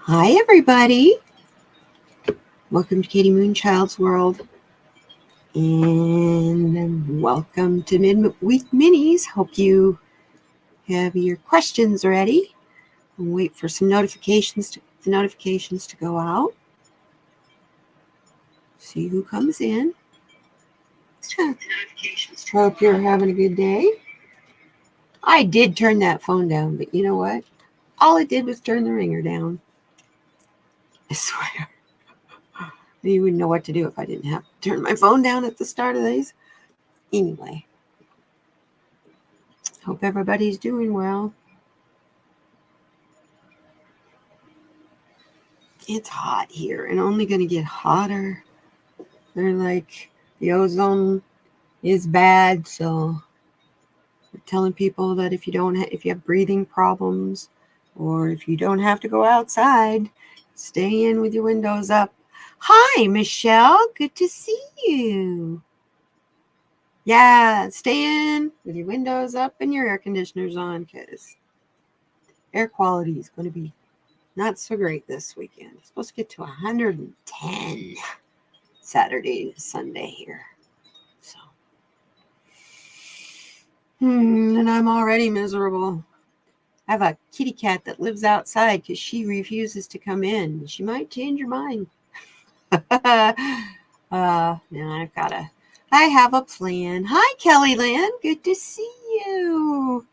Hi, everybody. Welcome to Katie MoonChild's world. And welcome to Midweek Minis. Hope you have your questions ready. I'll wait for some notifications to go out. See who comes in. Hope you're having a good day. I did turn that phone down, but you know what? All it did was turn the ringer down. I swear. You wouldn't know what to do if I didn't have to turn my phone down at the start of these. Anyway, hope everybody's doing well. It's hot here and only going to get hotter. They're like, the ozone is bad, so they're telling people that if you have breathing problems or if you don't have to go outside, stay in with your windows up. Hi, Michelle. Good to see you. Yeah, stay in with your windows up and your air conditioners on because air quality is going to be not so great this weekend. It's supposed to get to 110 Saturday to Sunday here. So, and I'm already miserable. I have a kitty cat that lives outside because she refuses to come in. She might change her mind. Now I have a plan. Hi, Kelly Lynn. Good to see you.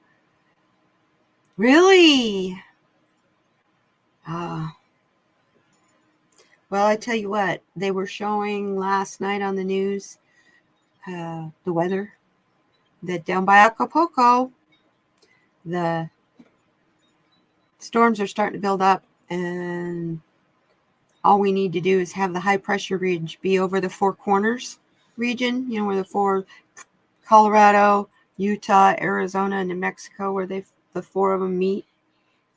Really? Well, I tell you what, they were showing last night on the news the weather, that down by Acapulco, the storms are starting to build up, and all we need to do is have the high pressure ridge be over the Four Corners region, where the four, Colorado, Utah, Arizona, and New Mexico, where the four of them meet.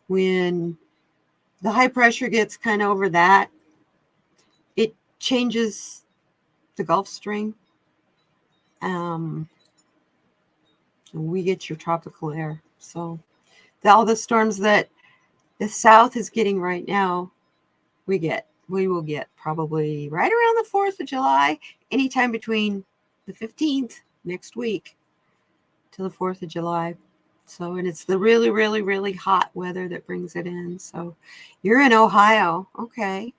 When the high pressure gets kind of over that, it changes the Gulf Stream. We get your tropical air. So all the storms that the South is getting right now, we will get probably right around the 4th of July, anytime between the 15th next week to the 4th of July. So, and it's the really, really, really hot weather that brings it in. So you're in Ohio. Okay.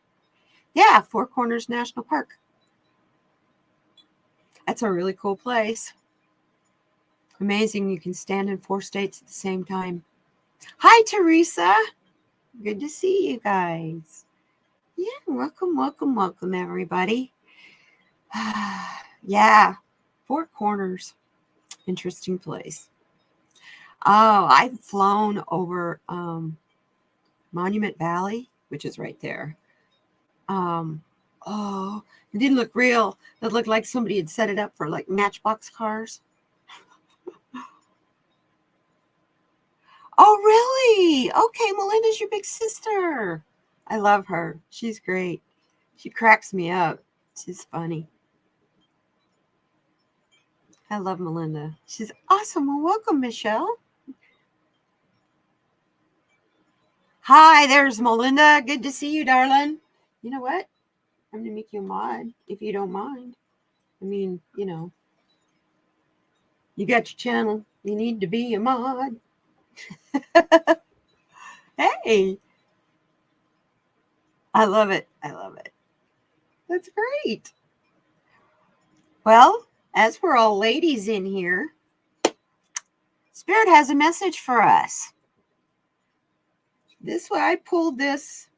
Yeah, Four Corners National Park. That's a really cool place. Amazing. You can stand in 4 states at the same time. Hi, Teresa. Good to see you guys. Yeah, welcome, everybody. Yeah, Four Corners. Interesting place. Oh, I've flown over Monument Valley, which is right there. It didn't look real. It looked like somebody had set it up for like Matchbox cars. Oh, really? Okay, Melinda's your big sister. I love her. She's great. She cracks me up. She's funny. I love Melinda. She's awesome. Well, welcome, Michelle. Hi, there's Melinda. Good to see you, darling. You know what? I'm going to make you a mod, if you don't mind. I mean, you got your channel. You need to be a mod. Hey. I love it. That's great. Well, as we're all ladies in here, Spirit has a message for us. This way, I pulled this.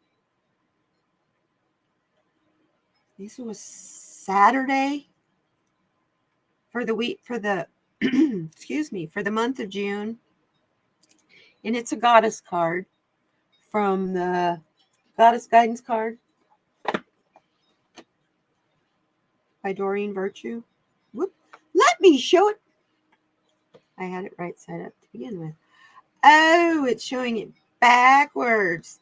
This was Saturday for the week, for the, for the month of June. And it's a goddess card from the Goddess Guidance card by Doreen Virtue. Whoop. Let me show it. I had it right side up to begin with. Oh, it's showing it backwards.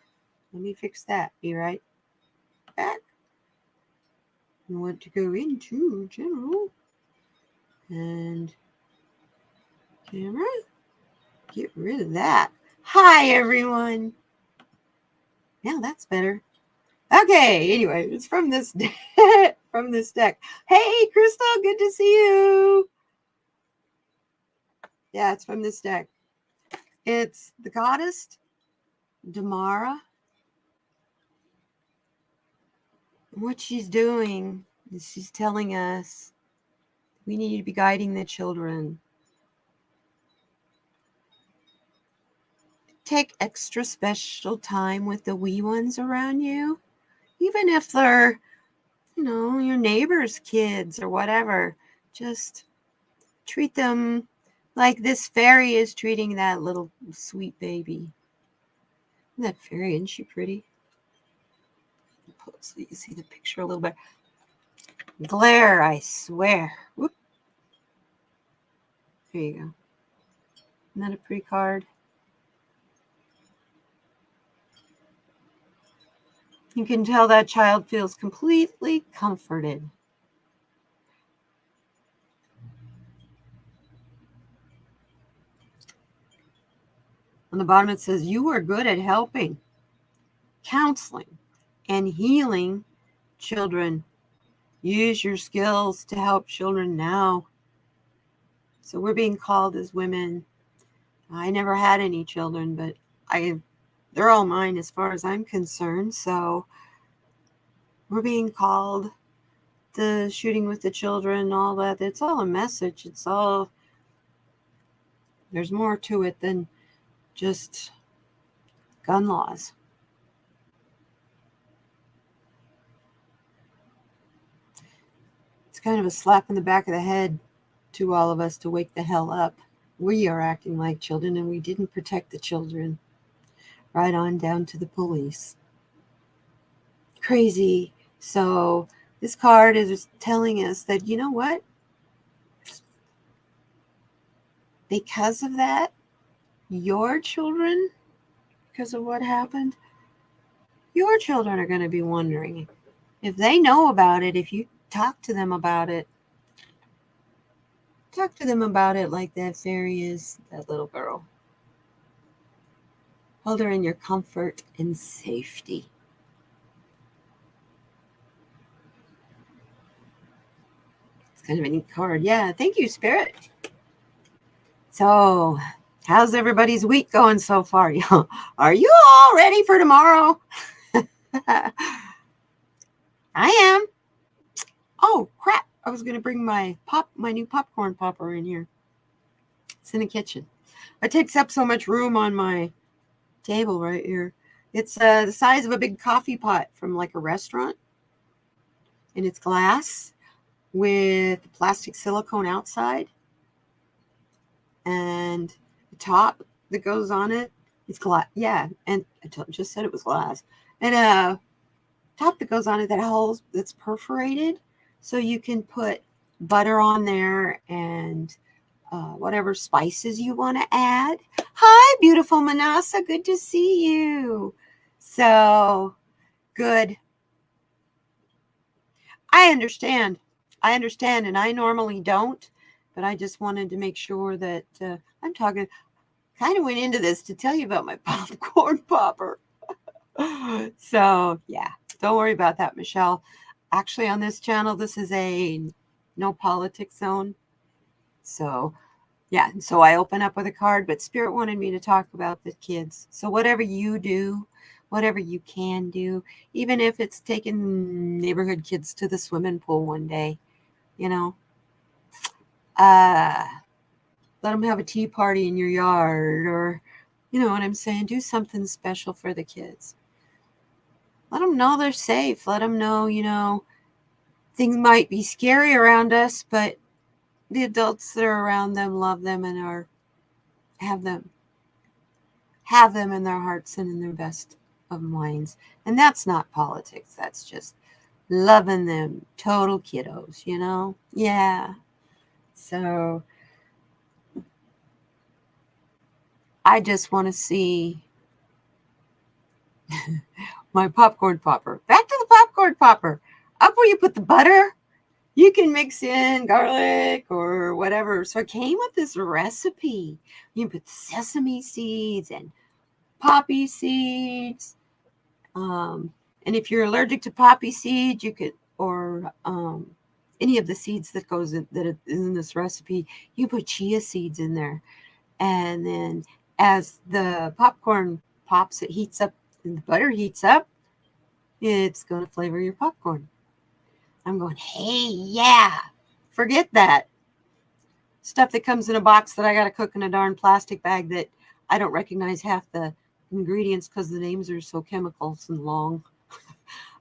Let me fix that. Be right back. I want to go into general and camera. Get rid of that. Hi, everyone. Now that's better. Okay, anyway, it's from this from this deck. Hey, Crystal, good to see you. Yeah, it's from this deck. It's the goddess Damara. What she's doing is she's telling us we need to be guiding the children. Take extra special time with the wee ones around you, even if they're, your neighbor's kids or whatever. Just treat them like this fairy is treating that little sweet baby. Isn't that fairy? Isn't she pretty? So you can see the picture a little bit. Glare, I swear. Whoop. There you go. Isn't that a pretty card? You can tell that child feels completely comforted. On the bottom it says, you are good at helping, counseling, and healing children. Use your skills to help children now. So we're being called as women. I never had any children, but they're all mine as far as I'm concerned. So we're being called to shooting with the children, all that. It's all a message. There's more to it than just gun laws. It's kind of a slap in the back of the head to all of us to wake the hell up. We are acting like children and we didn't protect the children. Right on down to the police. Crazy. So this card is telling us that, you know what? Because of that, your children, because of what happened, your children are going to be wondering if they know about it, if you talk to them about it. Talk to them about it like that fairy is that little girl. Hold her in your comfort and safety. It's kind of a neat card. Yeah, thank you, Spirit. So, how's everybody's week going so far? Are you all ready for tomorrow? I am. Oh, crap. I was going to bring my new popcorn popper in here. It's in the kitchen. It takes up so much room on my table right here. It's the size of a big coffee pot from like a restaurant. And it's glass with plastic silicone outside. And the top that goes on it is glass. Yeah, and I just said it was glass. And a top that goes on it that's perforated. So you can put butter on there and whatever spices you want to add. Hi, beautiful Manasa. Good to see you. So, good. I understand, and I normally don't, but I just wanted to make sure that I'm talking, kind of went into this to tell you about my popcorn popper. So, yeah, don't worry about that, Michelle. Actually, on this channel, this is a no politics zone. So, yeah, so I open up with a card, but Spirit wanted me to talk about the kids. So whatever you do, whatever you can do, even if it's taking neighborhood kids to the swimming pool one day, let them have a tea party in your yard, or, you know what I'm saying? Do something special for the kids. Let them know they're safe. Let them know, things might be scary around us, but the adults that are around them love them and have them in their hearts and in their best of minds. And that's not politics. That's just loving them. Total kiddos, Yeah. So I just want to see my popcorn popper. Back to the popcorn popper. Up where you put the butter, you can mix in garlic or whatever. So I came with this recipe. You can put sesame seeds and poppy seeds And if you're allergic to poppy seed, you could, or any of the seeds that goes in, that is in this recipe, you put chia seeds in there. And then as the popcorn pops, it heats up and the butter heats up, it's going to flavor your popcorn. I'm going, hey, yeah, forget that stuff that comes in a box that I got to cook in a darn plastic bag that I don't recognize half the ingredients because the names are so chemicals and long.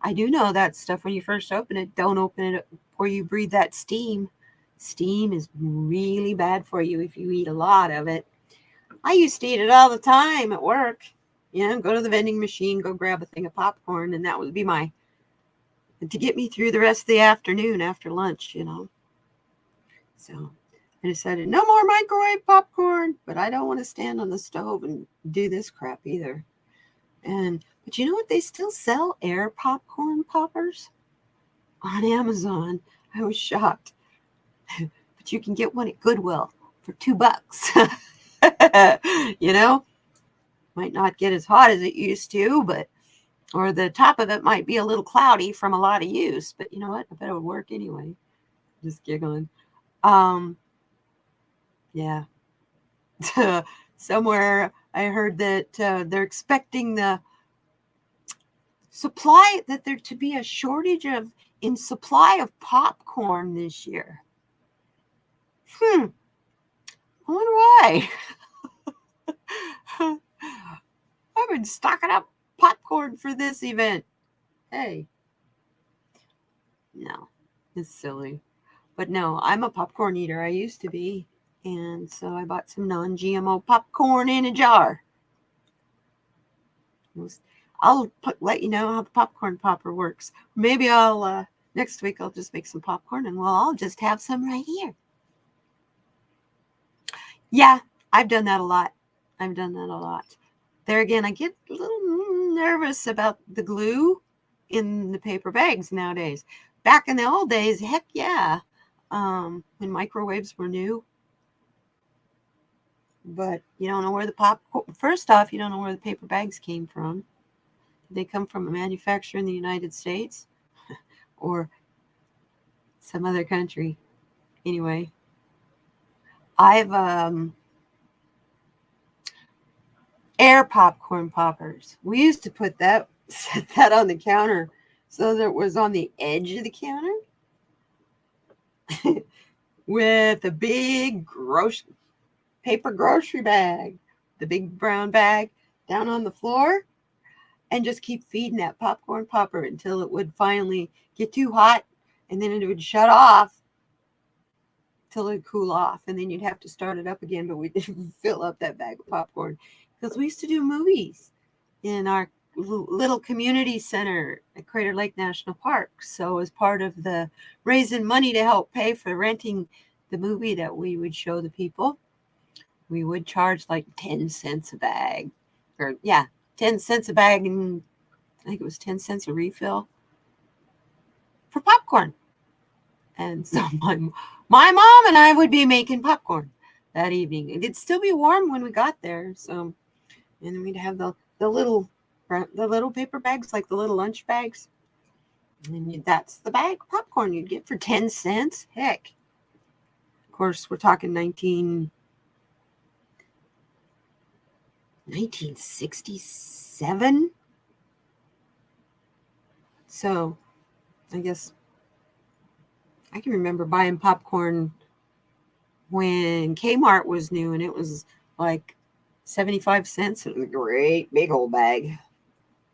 I do know that stuff when you first open it. Don't open it before you breathe that steam. Steam is really bad for you if you eat a lot of it. I used to eat it all the time at work. You know, go to the vending machine, go grab a thing of popcorn, and that would be my, to get me through the rest of the afternoon after lunch, you know. So I decided no more microwave popcorn, but I don't want to stand on the stove and do this crap either. But you know what? They still sell air popcorn poppers on Amazon. I was shocked. But you can get one at Goodwill for $2. You know, might not get as hot as it used to, but or the top of it might be a little cloudy from a lot of use. But you know what? I bet it would work anyway. Just giggling. Yeah. Somewhere I heard that they're expecting the supply, that there to be a shortage in supply of popcorn this year. I wonder why. I've been stocking up popcorn for this event. Hey. No, it's silly. But no, I'm a popcorn eater. I used to be. And so I bought some non-GMO popcorn in a jar. I'll let you know how the popcorn popper works. Maybe I'll next week I'll just make some popcorn and I'll just have some right here. Yeah, I've done that a lot. There again, I get a little nervous about the glue in the paper bags nowadays. Back in the old days, heck yeah, when microwaves were new. But you don't know where the first off, you don't know where the paper bags came from. Did they come from a manufacturer in the United States or some other country? Anyway, I've air popcorn poppers. We used to set that on the counter so that it was on the edge of the counter with a big paper grocery bag, the big brown bag down on the floor, and just keep feeding that popcorn popper until it would finally get too hot, and then it would shut off till it would cool off, and then you'd have to start it up again, but we'd fill up that bag of popcorn because we used to do movies in our little community center at Crater Lake National Park. So as part of the raising money to help pay for renting the movie that we would show the people, we would charge like 10 cents a bag. Or 10 cents a bag, and I think it was 10 cents a refill for popcorn. And so my mom and I would be making popcorn that evening. It'd still be warm when we got there. So, and then we'd have the little paper bags, like the little lunch bags. And that's the bag of popcorn you'd get for 10 cents. Heck. Of course, we're talking 1967. So I guess I can remember buying popcorn when Kmart was new, and it was like 75 cents. It was a great big old bag.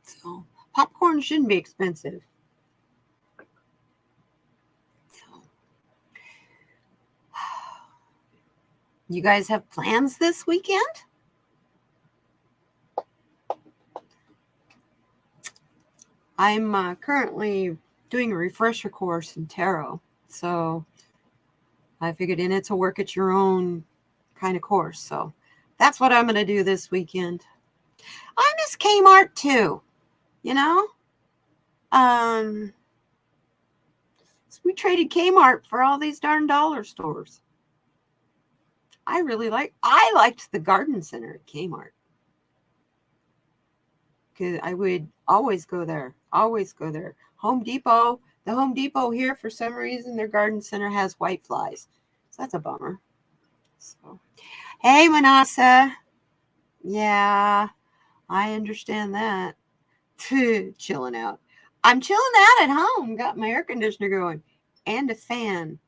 So popcorn shouldn't be expensive. So, you guys have plans this weekend? I'm currently doing a refresher course in tarot. So I figured it's a work at your own kind of course. So that's what I'm going to do this weekend. I miss Kmart too, you know? So we traded Kmart for all these darn dollar stores. I liked the garden center at Kmart. because I would always go there. Always go there. Home Depot. The Home Depot here, for some reason, their garden center has white flies. So that's a bummer. So, hey, Manasa. Yeah, I understand that. Chilling out. I'm chilling out at home. Got my air conditioner going and a fan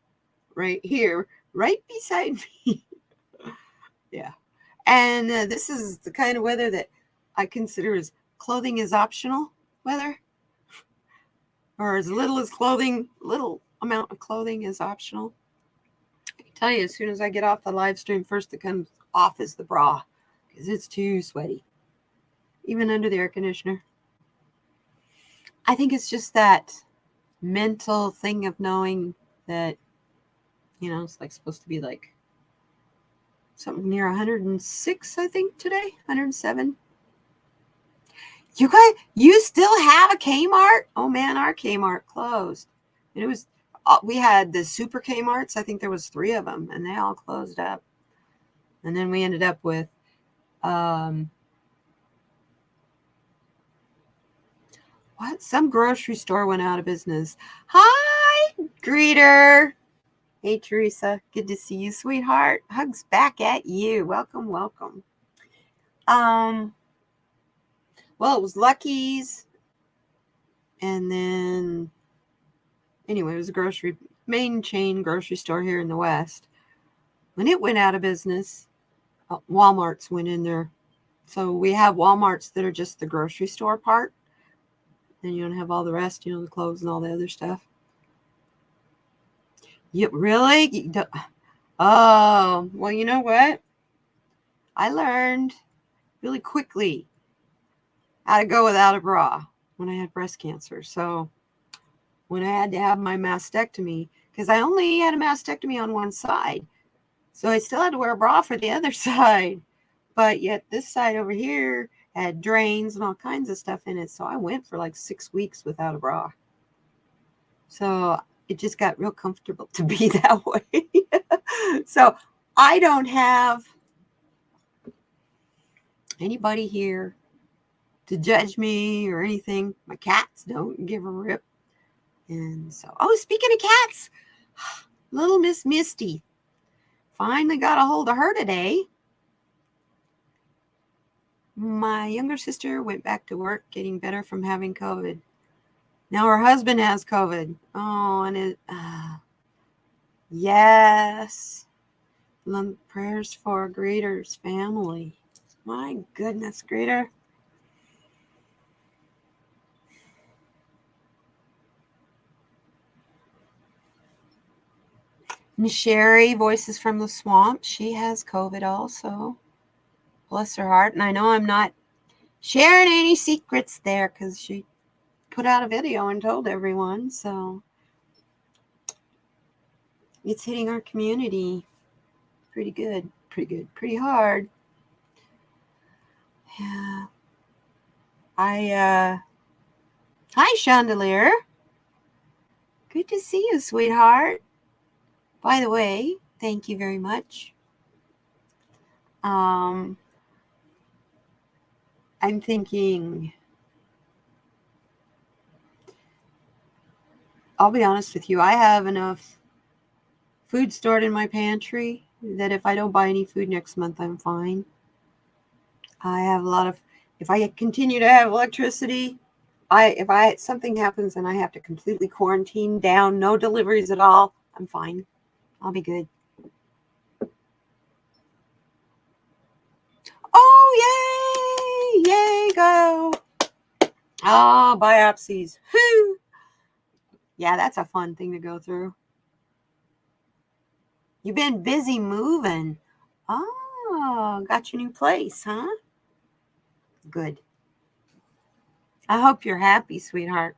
right here, right beside me. Yeah. And this is the kind of weather that I consider as clothing is optional weather, or as little amount of clothing is optional. I can tell you, as soon as I get off the live stream, first that comes off is the bra because it's too sweaty, even under the air conditioner. I think it's just that mental thing of knowing that, it's like supposed to be like something near 106, I think, today, 107. You guys, you still have a Kmart? Oh man, our Kmart closed. And it was, we had the super Kmarts. I think there was 3 of them, and they all closed up. And then we ended up with, some grocery store went out of business. Hi, greeter. Hey, Teresa. Good to see you, sweetheart. Hugs back at you. Welcome, welcome. Well, it was Lucky's. And then, anyway, it was a main chain grocery store here in the West. When it went out of business, Walmart's went in there. So we have Walmart's that are just the grocery store part. Then you don't have all the rest, the clothes and all the other stuff. You really? Oh, well, you know what? I learned really quickly how to go without a bra when I had breast cancer. So when I had to have my mastectomy, because I only had a mastectomy on one side, so I still had to wear a bra for the other side. But yet this side over here had drains and all kinds of stuff in it. So I went for like 6 weeks without a bra. So it just got real comfortable to be that way. So I don't have anybody here to judge me or anything. My cats don't give a rip. And so, speaking of cats, little Miss Misty finally got a hold of her today. My younger sister went back to work getting better from having COVID. Now her husband has COVID. Oh, and yes. Prayers for Greeter's family. My goodness, Greeter. And Sherry, Voices from the Swamp, she has COVID also. Bless her heart. And I know I'm not sharing any secrets there because she put out a video and told everyone. So it's hitting our community pretty good, pretty hard. Yeah. Hi, Chandelier. Good to see you, sweetheart. By the way, thank you very much. I'm thinking, I'll be honest with you, I have enough food stored in my pantry that if I don't buy any food next month, I'm fine. I have if I continue to have electricity, if something happens and I have to completely quarantine down, no deliveries at all, I'm fine. I'll be good. Oh, yay! Yay, go! Oh, biopsies. Whew. Yeah, that's a fun thing to go through. You've been busy moving. Oh, got your new place, huh? Good. I hope you're happy, sweetheart.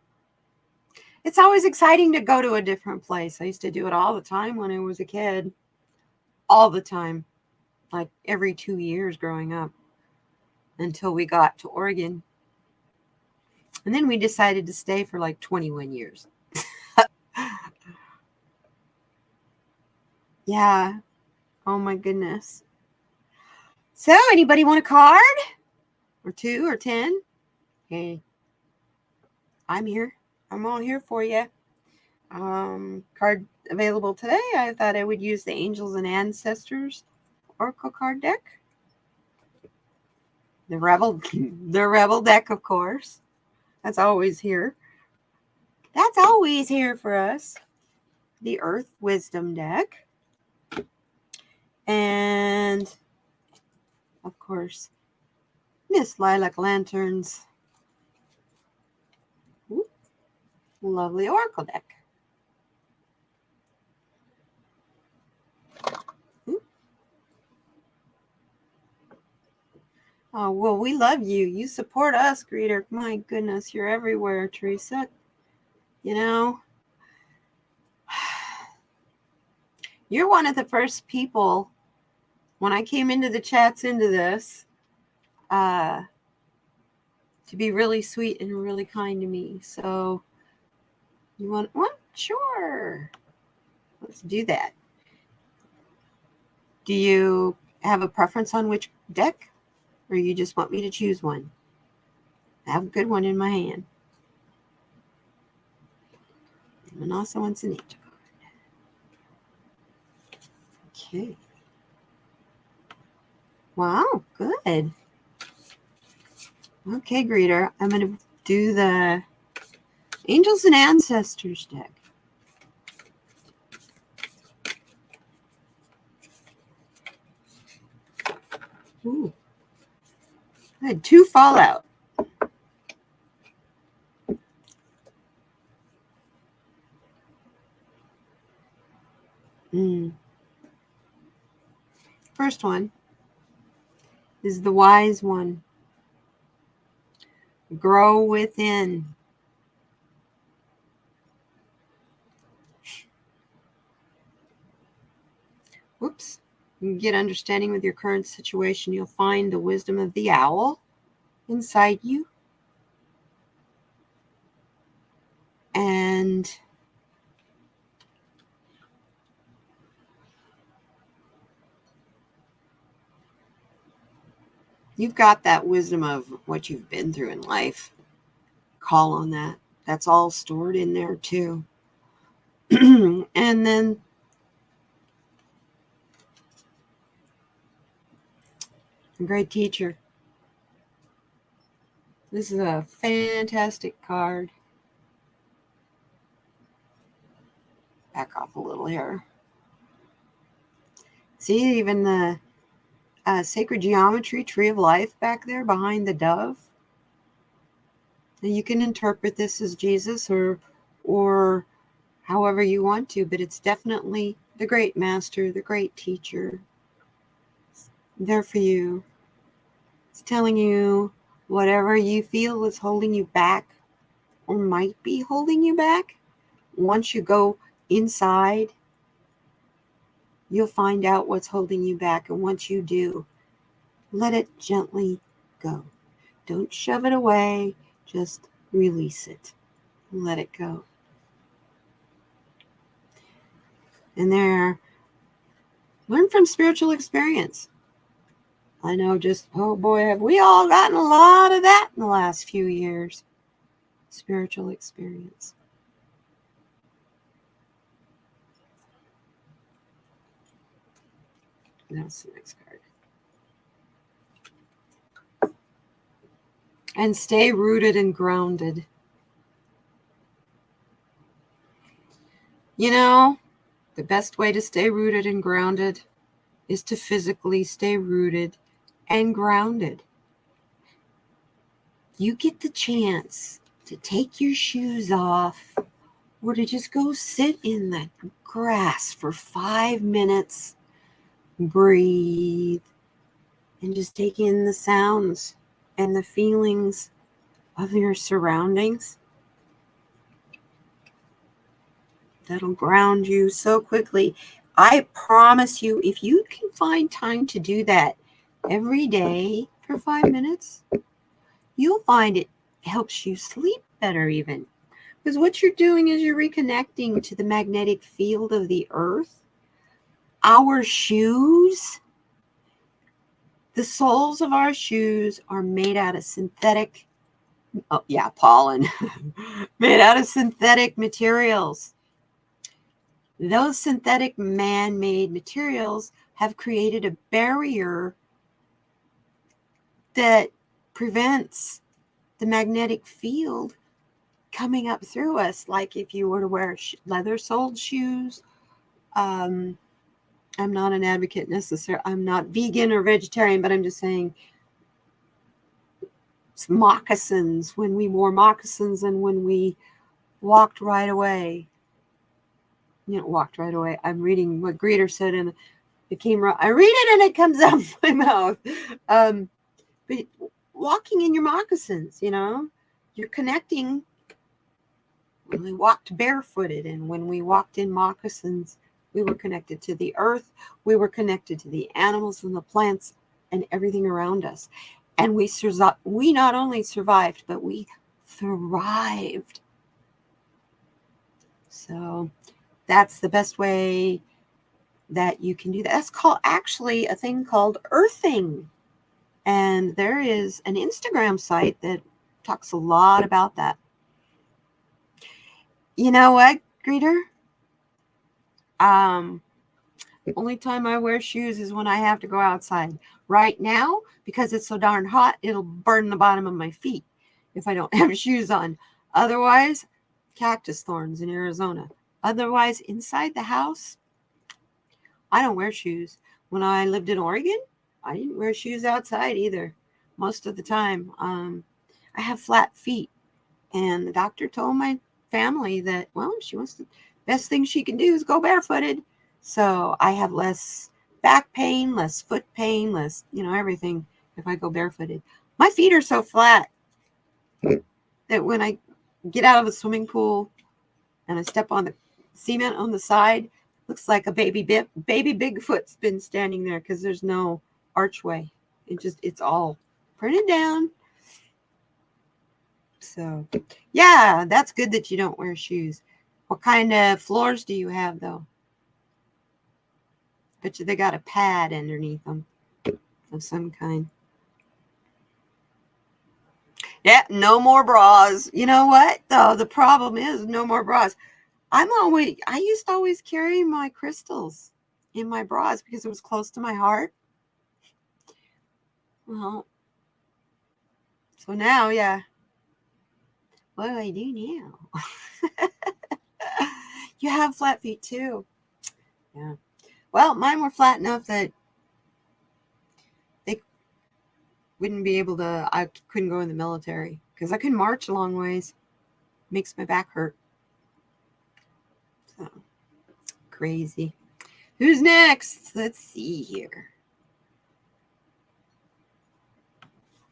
It's always exciting to go to a different place. I used to do it all the time when I was a kid. All the time. Like every 2 years growing up. Until we got to Oregon. And then we decided to stay for like 21 years. Yeah. Oh my goodness. So, anybody want a card? Or 2 or 10? Hey, I'm here. I'm all here for you. Card available today. I thought I would use the Angels and Ancestors Oracle card deck. The Rebel deck, of course. That's always here. That's always here for us. The Earth Wisdom deck. And, of course, Miss Lilac Lanterns. Ooh, lovely Oracle deck. Ooh. Oh, well, we love you. You support us, Greeter. My goodness, you're everywhere, Teresa. You know, you're one of the first people, when I came into the chats into this, to be really sweet and really kind to me. So, you want one? Sure. Let's do that. Do you have a preference on which deck? Or you just want me to choose one? I have a good one in my hand. And also wants an angel card. Okay. Wow, good. Okay, Greeter. I'm going to do the Angels and Ancestors deck. Ooh. I had 2 fallout. First one is the wise one. Grow within. Whoops. You get understanding with your current situation. You'll find the wisdom of the owl inside you. And you've got that wisdom of what you've been through in life. Call on that. That's all stored in there too. And then a great teacher. This is a fantastic card. Back off a little here. See, even the sacred geometry, tree of life back there behind the dove. And you can interpret this as Jesus or however you want to, but it's definitely the great master, the great teacher. It's there for you. It's telling you whatever you feel is holding you back or might be holding you back. Once you go inside, you'll find out what's holding you back. And once you do, let it gently go. Don't shove it away. Just release it. Let it go. And there, learn from spiritual experience. I know oh boy, have we all gotten a lot of that in the last few years. Spiritual experience. That's the next card. And stay rooted and grounded. You know, the best way to stay rooted and grounded is to physically stay rooted and grounded. You get the chance to take your shoes off or to just go sit in the grass for 5 minutes, breathe, and just take in the sounds and the feelings of your surroundings. That'll ground you so quickly. I promise you, if you can find time to do that every day for 5 minutes, you'll find it helps you sleep better even. Because what you're doing is you're reconnecting to the magnetic field of the earth. Our shoes, the soles of our shoes are made out of synthetic Oh, yeah, pollen. Made out of synthetic materials. Those synthetic man-made materials have created a barrier that prevents the magnetic field coming up through us. Like if you were to wear leather-soled shoes. I'm not an advocate necessarily. I'm not vegan or vegetarian, but I'm just saying moccasins, when we wore moccasins and when we walked right away. Walked right away. I'm reading what Greeter said and it came right. I read it and it comes out of my mouth. But walking in your moccasins, you're connecting. When we walked barefooted and when we walked in moccasins, we were connected to the earth. We were connected to the animals and the plants and everything around us. And we not only survived, but we thrived. So that's the best way that you can do that. That's actually a thing called earthing. And there is an Instagram site that talks a lot about that. You know what, Greeter? Only time I wear shoes is when I have to go outside. Right now, because it's so darn hot, it'll burn the bottom of my feet if I don't have shoes on. Otherwise, cactus thorns in Arizona. Otherwise, inside the house, I don't wear shoes. When I lived in Oregon, I didn't wear shoes outside either. Most of the time, I have flat feet. And the doctor told my family that, well, best thing she can do is go barefooted. So I have less back pain, less foot pain, less, everything if I go barefooted. My feet are so flat that when I get out of the swimming pool and I step on the cement on the side, looks like a baby Bigfoot's been standing there because there's no archway. It's all printed down. So, yeah, that's good that you don't wear shoes. What kind of floors do you have, though? Bet you they got a pad underneath them of some kind. Yeah, no more bras. You know what, though? The problem is no more bras. I used to always carry my crystals in my bras because it was close to my heart. Well, so now, yeah. What do I do now? You have flat feet too. Yeah. Well, mine were flat enough that they wouldn't be able to, I couldn't go in the military because I couldn't march a long ways. Makes my back hurt. So, crazy. Who's next? Let's see here.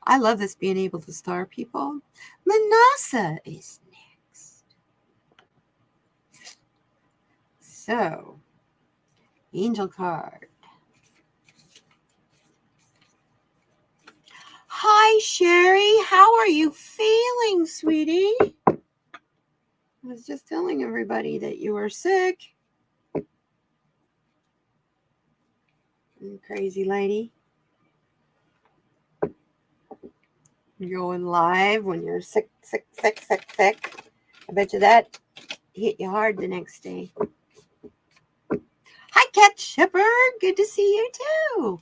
I love this being able to star people. Manasa is next. So, angel card. Hi, Sherry. How are you feeling, sweetie? I was just telling everybody that you were sick. Crazy lady. You're going live when you're sick. I bet you that hit you hard the next day. Hi, Cat Shepherd. Good to see you, too.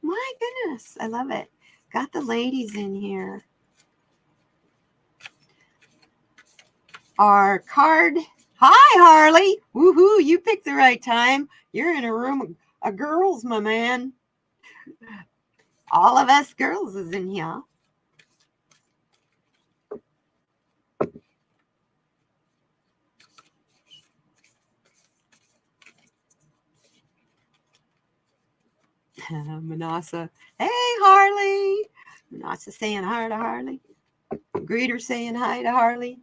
My goodness. I love it. Got the ladies in here. Our card. Hi, Harley. Woohoo. You picked the right time. You're in a room of girls, my man. All of us girls is in here. Manasa. Hey, Harley. Manasa saying hi to Harley. Greeter saying hi to Harley.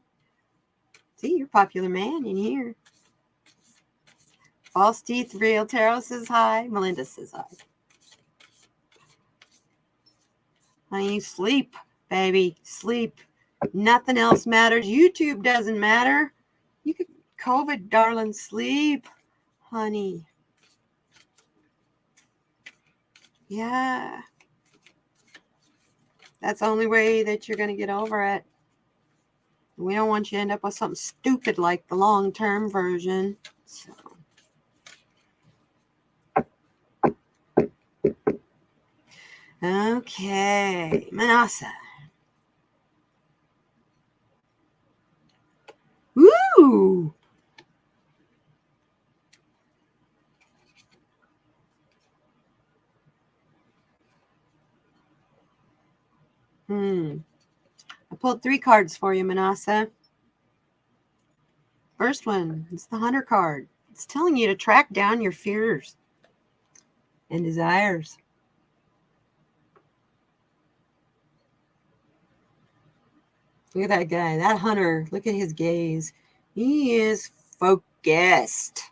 See, you're a popular man in here. False Teeth Real Tarot says hi. Melinda says hi. Honey, sleep, baby. Sleep. Nothing else matters. YouTube doesn't matter. You could COVID, darling, sleep, honey. Yeah. That's the only way that you're going to get over it. We don't want you to end up with something stupid like the long-term version. So. Okay, Manasa. Woo! I pulled 3 cards for you, Manasa. First one, it's the Hunter card. It's telling you to track down your fears and desires. Look at that guy, that hunter. Look at his gaze. He is focused.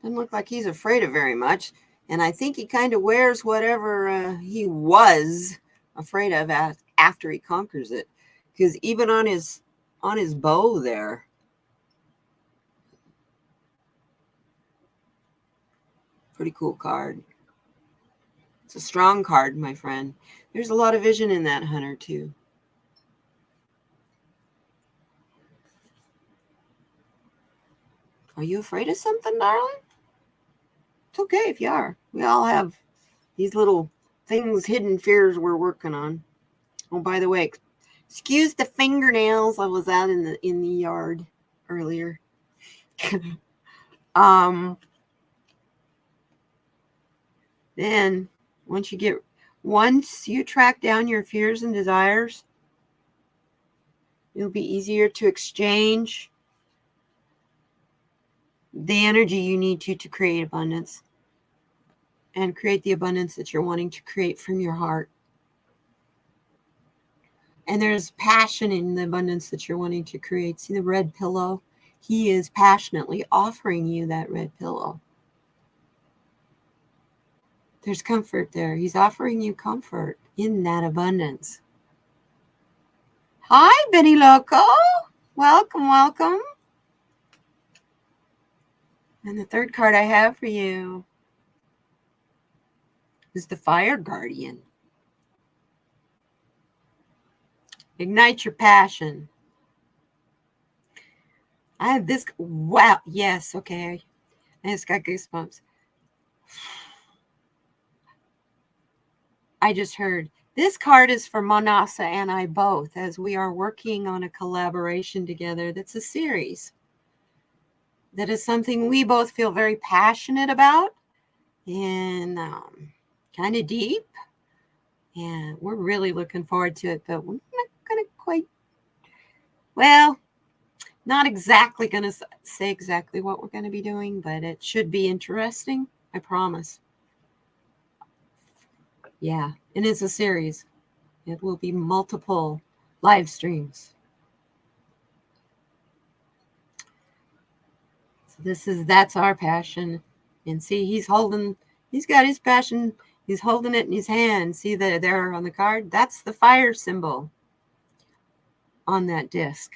Doesn't look like he's afraid of very much. And I think he kind of wears whatever he was afraid of after he conquers it. Because even on his bow there, pretty cool card. It's a strong card, my friend. There's a lot of vision in that hunter, too. Are you afraid of something, darling? It's okay if you are. We all have these little things, hidden fears we're working on. Oh, by the way, excuse the fingernails. I was out in the yard earlier. Then once you track down your fears and desires, it'll be easier to exchange the energy you need to create abundance and create the abundance that you're wanting to create from your heart. And there's passion in the abundance that you're wanting to create. See the red pillow? He is passionately offering you that red pillow. There's comfort there. He's offering you comfort in that abundance. Hi, Benny Loco. Welcome, welcome. And the third card I have for you is the Fire Guardian. Ignite your passion. I have this. Wow. Yes. Okay. I just got goosebumps. I just heard this card is for Manasa and I both, as we are working on a collaboration together. That's a series. That is something we both feel very passionate about and kind of deep. And we're really looking forward to it, but we're not going to quite, well, not exactly going to say exactly what we're going to be doing, but it should be interesting. I promise. Yeah, and it's a series. It will be multiple live streams. So that's our passion. And see, he's got his passion. He's holding it in his hand. See there on the card? That's the fire symbol on that disc.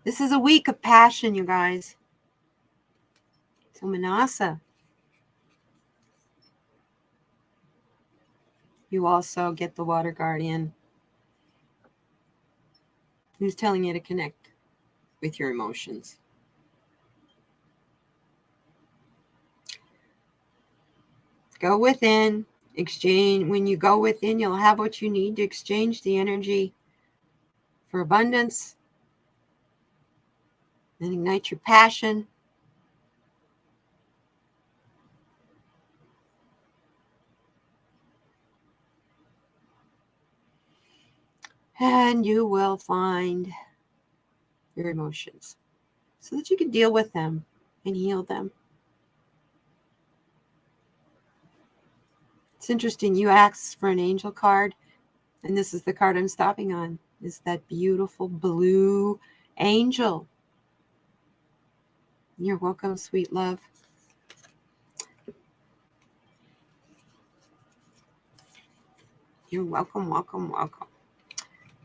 This is a week of passion, you guys. So Manasa, you also get the Water Guardian, who's telling you to connect with your emotions. Go within, exchange. When you go within, you'll have what you need to exchange the energy for abundance and ignite your passion. And you will find your emotions so that you can deal with them and heal them. It's interesting. You asked for an angel card, and this is the card I'm stopping on. Is that beautiful blue angel. You're welcome, sweet love. You're welcome, welcome, welcome.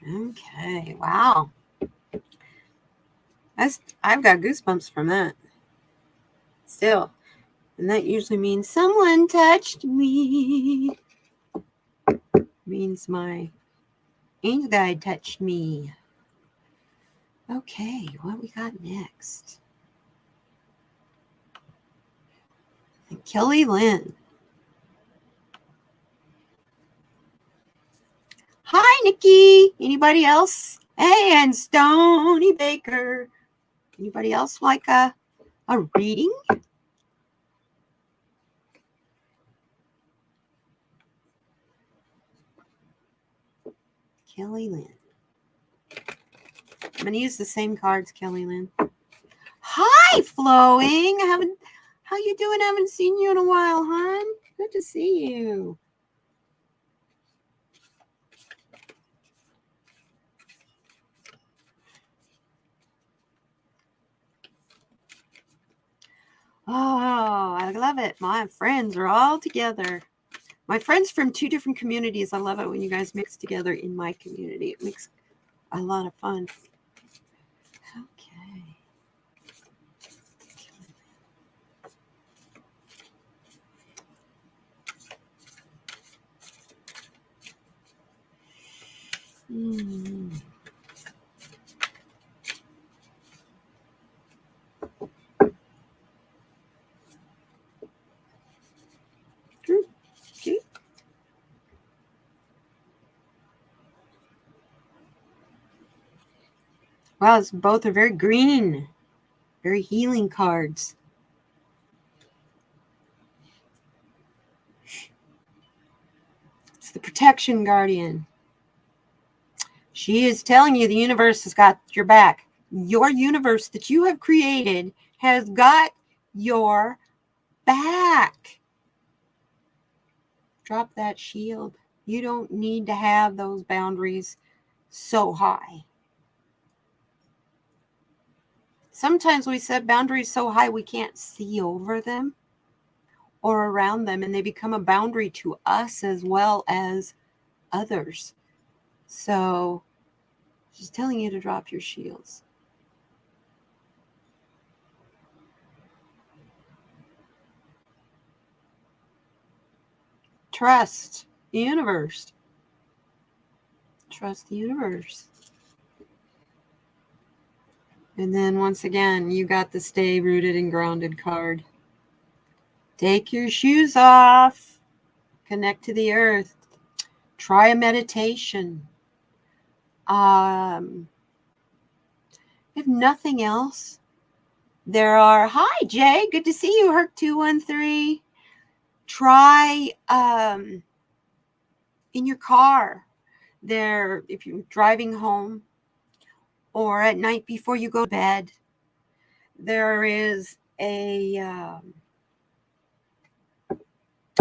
Okay, wow. I've got goosebumps from that. Still, And that usually means someone touched me. Means my angel guide touched me. Okay, what we got next? And Kelly Lynn. Hi, Nikki. Anybody else? Hey, and Stony Baker. Anybody else like a reading? Kelly Lynn. I'm going to use the same cards, Kelly Lynn. Hi, Flowing. How you doing? I haven't seen you in a while, hon. Good to see you. Oh, I love it. My friends are all together. My friends from 2 different communities. I love it when you guys mix together in my community. It makes a lot of fun. Okay. Okay. Wow, both are very green, very healing cards. It's the Protection Guardian. She is telling you the universe has got your back. Your universe that you have created has got your back. Drop that shield. You don't need to have those boundaries so high. Sometimes we set boundaries so high we can't see over them or around them, and they become a boundary to us as well as others. So she's telling you to drop your shields. Trust the universe. Trust the universe. And then once again, you got the Stay Rooted and Grounded card. Take your shoes off. Connect to the earth. Try a meditation. If nothing else, there are, hi Jay, good to see you, Herc213. Try in your car there, if you're driving home or at night before you go to bed, there is an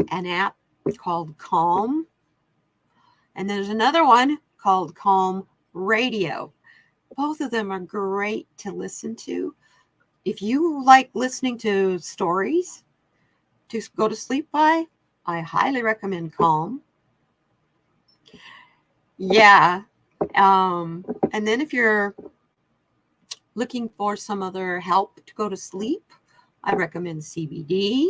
app called Calm, and there's another one called Calm Radio. Both of them are great to listen to. If you like listening to stories to go to sleep by, I highly recommend Calm. Yeah. And then if you're looking for some other help to go to sleep, I recommend CBD,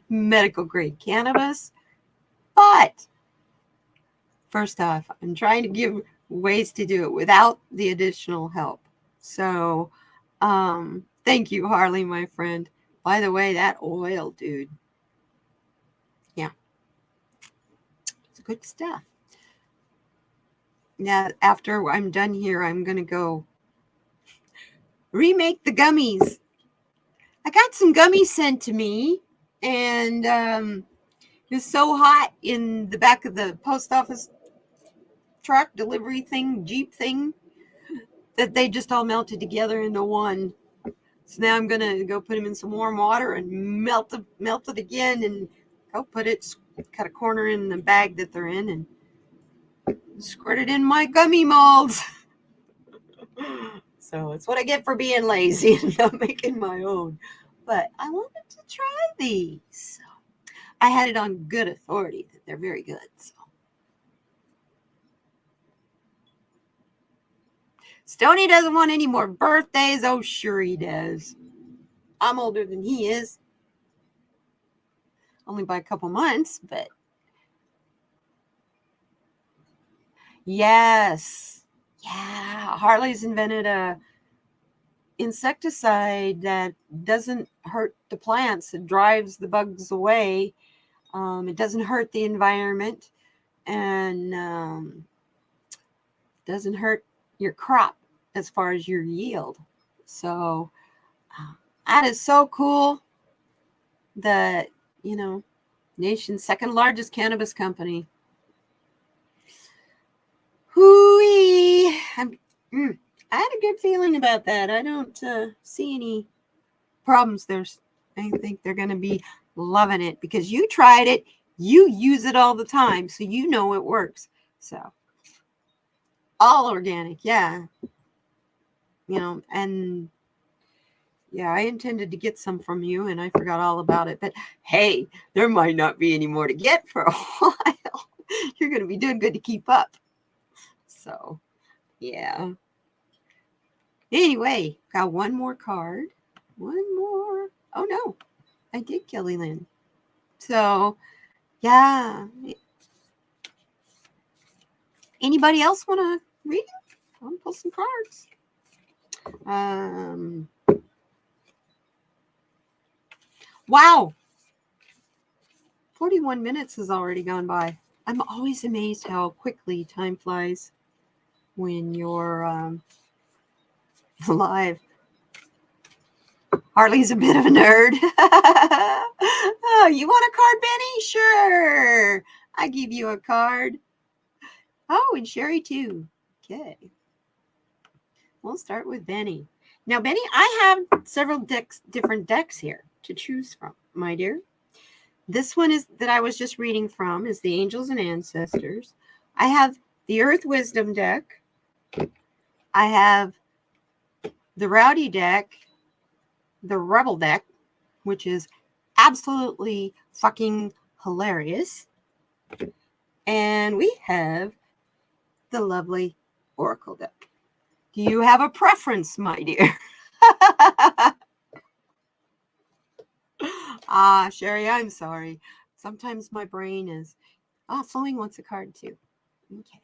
medical grade cannabis. But first off, I'm trying to give ways to do it without the additional help. So thank you, Harley, my friend. By the way, that oil, dude. Yeah. It's good stuff. Now, after I'm done here, I'm going to go remake the gummies. I got some gummies sent to me, and it was so hot in the back of the post office truck delivery thing, Jeep thing, that they just all melted together into one. So now I'm going to go put them in some warm water and melt it again, and go cut a corner in the bag that they're in, and squirt it in my gummy molds. So it's what I get for being lazy and not making my own. But I wanted to try these. So I had it on good authority that they're very good. So Stoney doesn't want any more birthdays. Oh, sure he does. I'm older than he is. only by a couple months, but yes. Yeah, Harley's invented a insecticide that doesn't hurt the plants. It drives the bugs away. It doesn't hurt the environment, and doesn't hurt your crop as far as your yield. So that is so cool that, nation's second largest cannabis company. Hooey! I had a good feeling about that. I don't see any problems there. I think they're going to be loving it because you tried it. You use it all the time, so you know it works. So, all organic, yeah. And yeah, I intended to get some from you, and I forgot all about it. But hey, there might not be any more to get for a while. You're going to be doing good to keep up. So, yeah. Anyway, got one more card. One more. Oh, no. I did Kelly Lynn. So, yeah. Anybody else want to read it? I want to pull some cards. Wow. 41 minutes has already gone by. I'm always amazed how quickly time flies when you're live. Harley's a bit of a nerd. Oh, you want a card, Benny? Sure. I give you a card. Oh, and Sherry too. Okay. We'll start with Benny. Now, Benny, I have several different decks here to choose from, my dear. This one is that I was just reading from is the Angels and Ancestors. I have the Earth Wisdom deck. I have the Rowdy deck, the Rebel deck, which is absolutely fucking hilarious. And we have the lovely Oracle deck. Do you have a preference, my dear? Sherry, I'm sorry. Sometimes my brain is... Flowing wants a card too. Okay.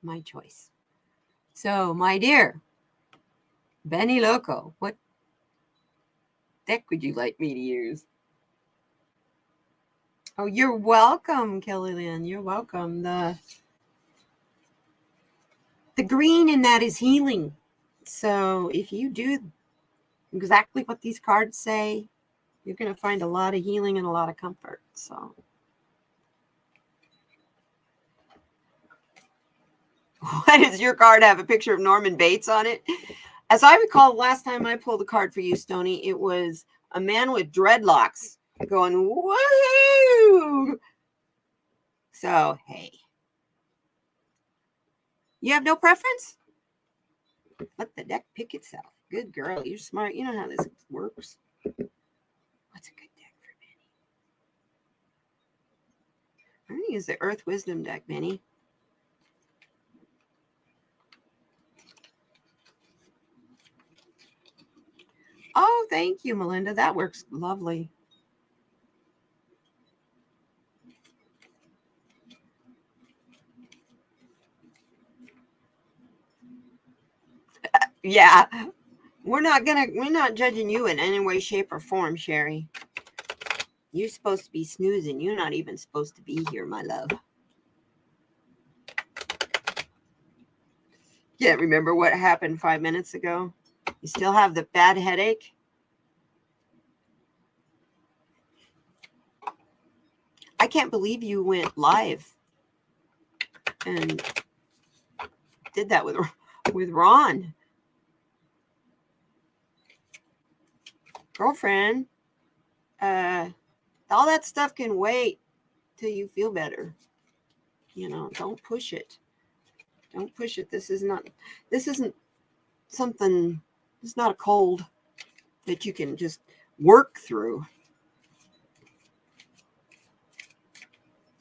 My choice. So, my dear, Benny Loco, what deck would you like me to use? Oh, you're welcome, Kelly Lynn. You're welcome. The green in that is healing. So if you do exactly what these cards say, you're going to find a lot of healing and a lot of comfort. So why does your card have a picture of Norman Bates on it? As I recall, last time I pulled a card for you, Stony, it was a man with dreadlocks going, woohoo! So, hey. You have no preference? Let the deck pick itself. Good girl. You're smart. You know how this works. What's a good deck for Benny? I'm going to use the Earth Wisdom deck, Benny. Oh, thank you, Melinda. That works lovely. Yeah. We're not judging you in any way, shape, or form, Sherry. You're supposed to be snoozing. You're not even supposed to be here, my love. Can't remember what happened 5 minutes ago. You still have the bad headache? I can't believe you went live and did that with Ron. Girlfriend, all that stuff can wait till you feel better. Don't push it. Don't push it. This isn't something, it's not a cold that you can just work through.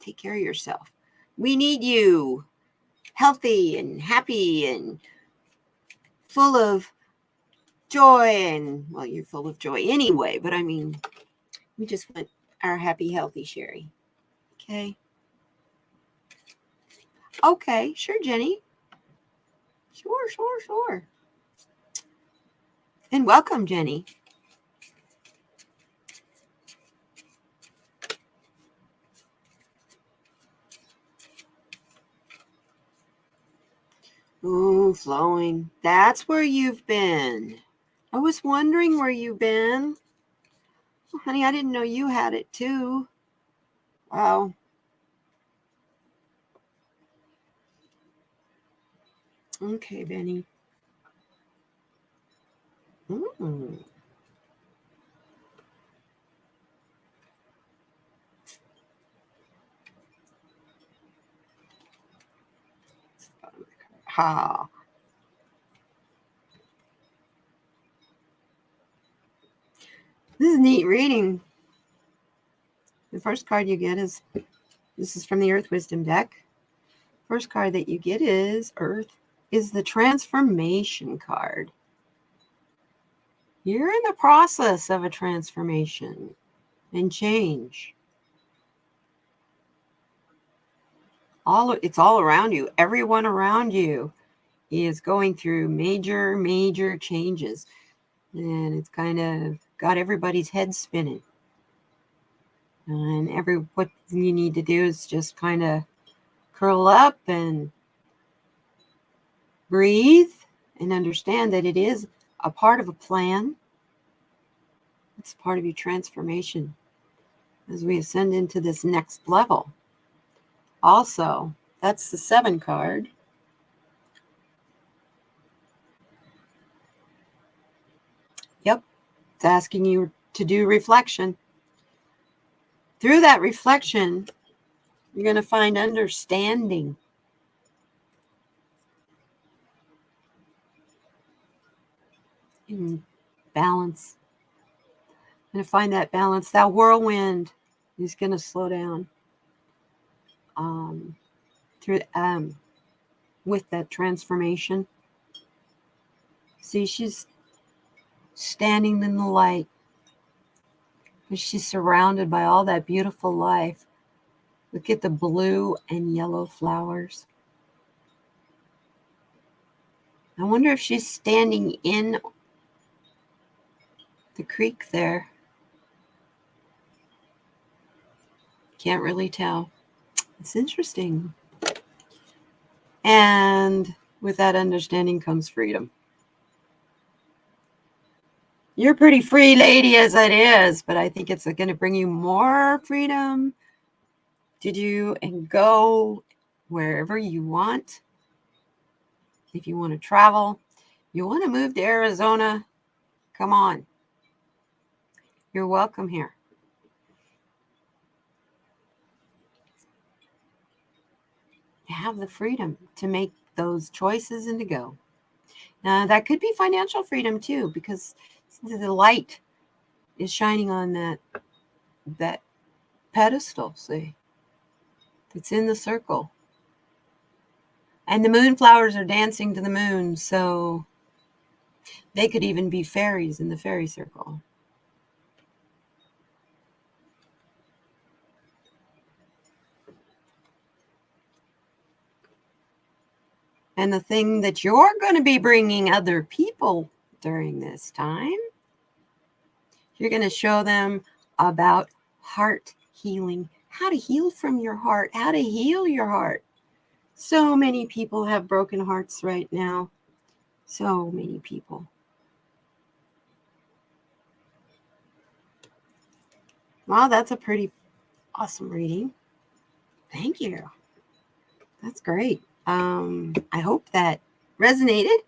Take care of yourself. We need you healthy and happy and full of joy. And, well, you're full of joy anyway, but I mean, We just want our happy, healthy Sherry. Okay. Okay, sure, Jenny. Sure. And welcome, Jenny. Ooh, flowing. That's where you've been. I was wondering where you've been. Oh, honey, I didn't know you had it too. Wow. Okay, Benny. Mm. Ha. This is neat reading. The first card you get is, this is from the Earth Wisdom deck. First card that you get is Earth, is the Transformation card. You're in the process of a transformation and change. It's all around you. Everyone around you is going through major changes. And it's kind of got everybody's head spinning. And what you need to do is just kind of curl up and breathe and understand that it is a part of a plan. It's part of your transformation as we ascend into this next level. Also, that's the 7 card. Yep, it's asking you to do reflection. Through that reflection, you're going to find understanding. And balance. You're going to find that balance. That whirlwind is going to slow down with that transformation. See, she's standing in the light. She's surrounded by all that beautiful life. Look at the blue and yellow flowers. I wonder if she's standing in the creek there. Can't really tell. It's interesting. And with that understanding comes freedom. You're a pretty free lady as it is, but I think it's going to bring you more freedom to do and go wherever you want. If you want to travel, you want to move to Arizona, come on. You're welcome here. You have the freedom to make those choices and to go. Now, that could be financial freedom too, because the light is shining on that pedestal, see? It's in the circle. And the moonflowers are dancing to the moon, so they could even be fairies in the fairy circle. And the thing that you're going to be bringing other people during this time, you're going to show them about heart healing, how to heal from your heart, how to heal your heart. So many people have broken hearts right now. So many people. Wow, that's a pretty awesome reading. Thank you. That's great. I hope that resonated.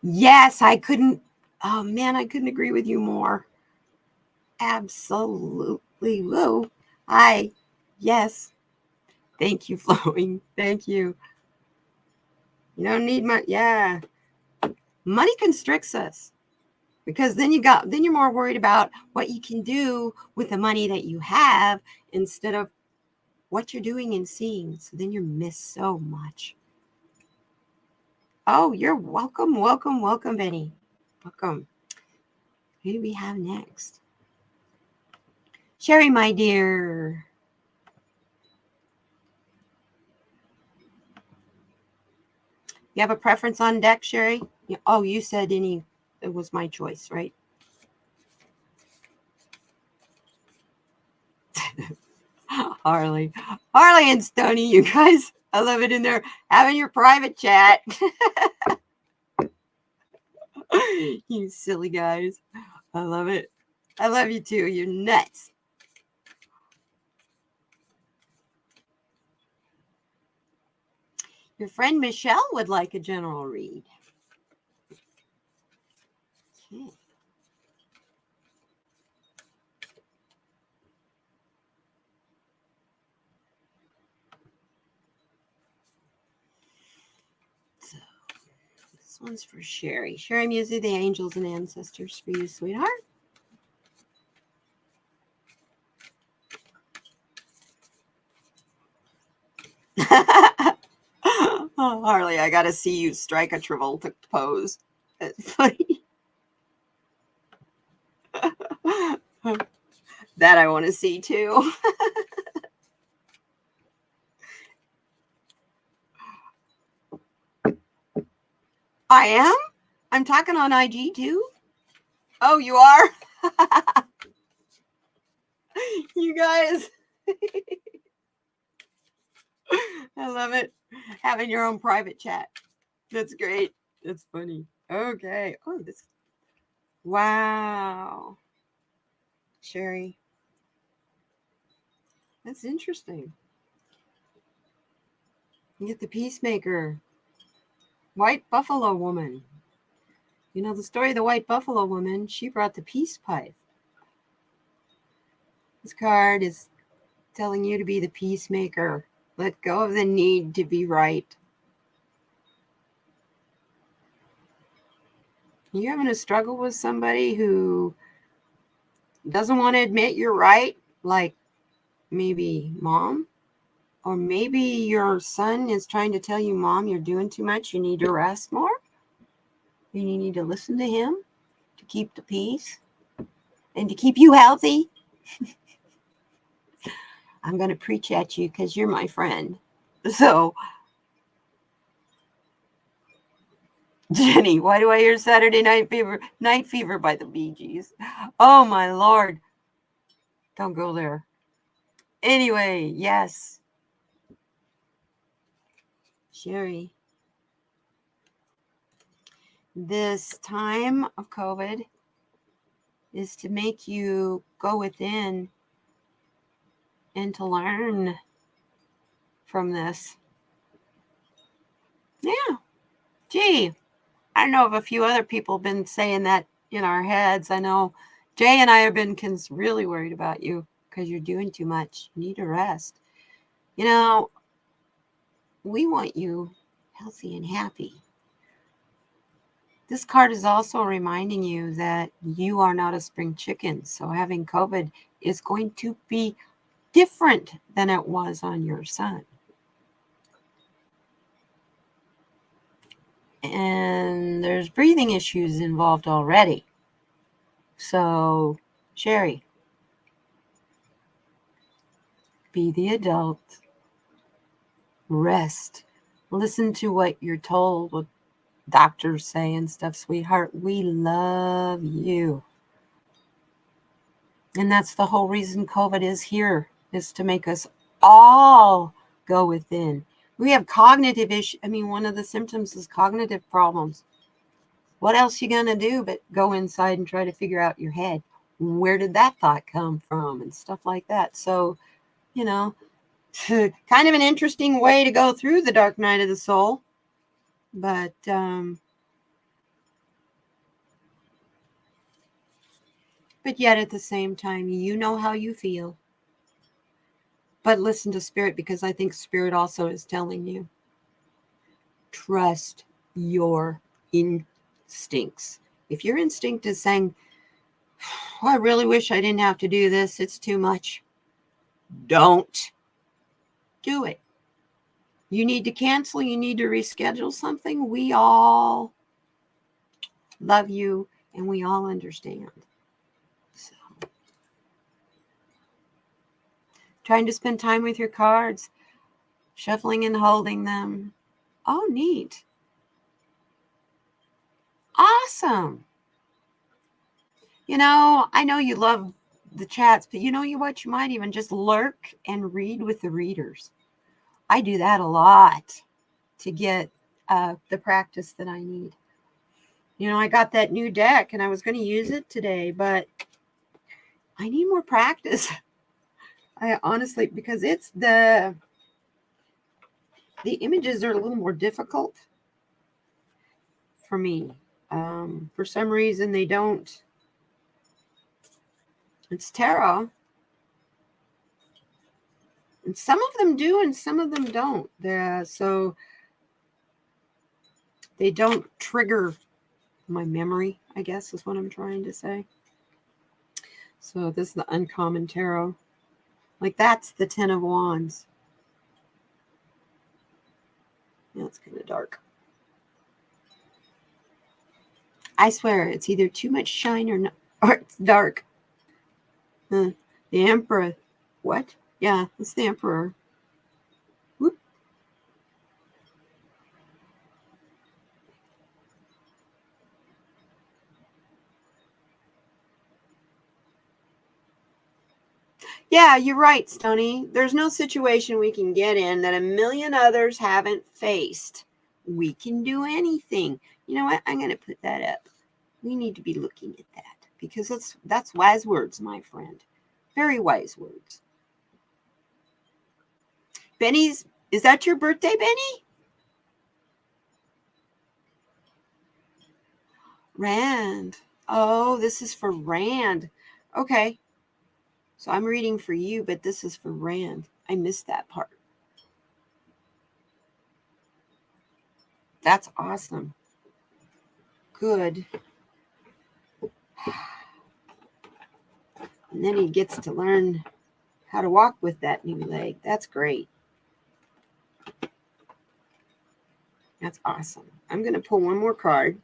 Yes, I couldn't agree with you more. Absolutely. Whoa. Yes. Thank you, Flowing. Thank you. You don't need money. Yeah. Money constricts us because then you're more worried about what you can do with the money that you have instead of what you're doing and seeing. So then you miss so much. Oh, you're welcome, welcome, welcome, Benny. Welcome. Who do we have next? Sherry, my dear. You have a preference on deck, Sherry? Oh, you said any. It was my choice, right? Harley and Stony, you guys. I love it in there. Having your private chat. You silly guys. I love it. I love you too. You're nuts. Your friend Michelle would like a general read. Okay. So this one's for Sherry. Sherry Musi, the angels and ancestors for you, sweetheart. Oh, Harley, I gotta see you strike a Travolta pose. That's funny. That I want to see too. I am? I'm talking on IG too? Oh, you are? You guys. I love it. Having your own private chat. That's great. That's funny. Okay. Oh, this. Wow. Sherry. That's interesting. You get the peacemaker. White buffalo woman. You know the story of the white buffalo woman? She brought the peace pipe. This card is telling you to be the peacemaker. Let go of the need to be right. You having a struggle with somebody who doesn't want to admit you're right? Like maybe mom? Or maybe your son is trying to tell you, Mom, you're doing too much. You need to rest more. And you need to listen to him to keep the peace and to keep you healthy. I'm going to preach at you because you're my friend. So, Jenny, why do I hear Saturday Night Fever? Night Fever by the Bee Gees. Oh, my Lord. Don't go there. Anyway, yes. Sherry. This time of COVID is to make you go within and to learn from this. Yeah. Gee, I don't know if a few other people have been saying that in our heads. I know Jay and I have been really worried about you because you're doing too much. You need to rest. You know, we want you healthy and happy. This card is also reminding you that you are not a spring chicken. So having COVID is going to be different than it was on your son. And there's breathing issues involved already. So, Sherry, be the adult. Rest. Listen to what you're told, what doctors say and stuff, sweetheart. We love you. And that's the whole reason COVID is here, is to make us all go within. We have cognitive issues. I mean, one of the symptoms is cognitive problems. What else you gonna do but go inside and try to figure out your head? Where did that thought come from and stuff like that? So, you know, kind of an interesting way to go through the dark night of the soul. But yet at the same time, you know how you feel. But listen to Spirit, because I think Spirit also is telling you, trust your instincts. If your instinct is saying, oh, I really wish I didn't have to do this, it's too much, don't do it. you need to cancel, you need to reschedule something, we all love you and we all understand. So, trying to spend time with your cards, shuffling and holding them. Oh, neat. Awesome. You know, I know you love the chats, but you know what? You might even just lurk and read with the readers. I do that a lot to get the practice that I need. You know, I got that new deck and I was going to use it today, but I need more practice. I honestly, because it's the images are a little more difficult for me. For some reason, they don't. It's tarot. And some of them do and some of them don't. So they don't trigger my memory, I guess is what I'm trying to say. So this is the uncommon tarot. Like that's the 10 of Wands. Yeah, it's kind of dark. I swear it's either too much shine or it's dark. The Emperor. What? Yeah, it's the Emperor. Whoop. Yeah, you're right, Stony. There's no situation we can get in that a million others haven't faced. We can do anything. You know what? I'm going to put that up. We need to be looking at that because that's wise words, my friend. Very wise words. Benny's, is that your birthday, Benny? Rand. Oh, this is for Rand. Okay. So I'm reading for you, but this is for Rand. I missed that part. That's awesome. Good. And then he gets to learn how to walk with that new leg. That's great. That's awesome. I'm going to pull one more card.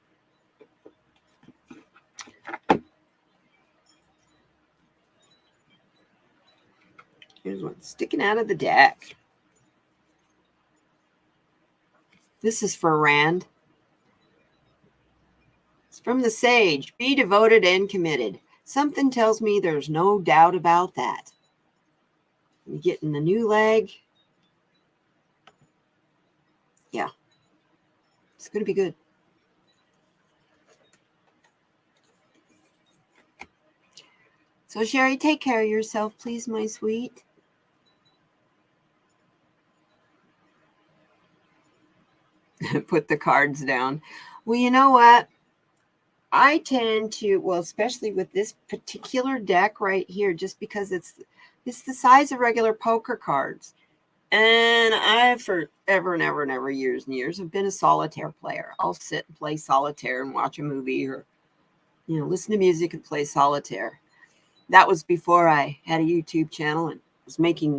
Here's one sticking out of the deck. This is for Rand. It's from the Sage. Be devoted and committed. Something tells me there's no doubt about that. You're getting the new leg. Yeah. It's going to be good. So, Sherry, take care of yourself, please, my sweet. Put the cards down. Well, you know what? I tend to, well, especially with this particular deck right here, just because it's the size of regular poker cards. And I, forever and ever and ever, years and years, have been a solitaire player. I'll sit and play solitaire and watch a movie or, listen to music and play solitaire. That was before I had a YouTube channel and was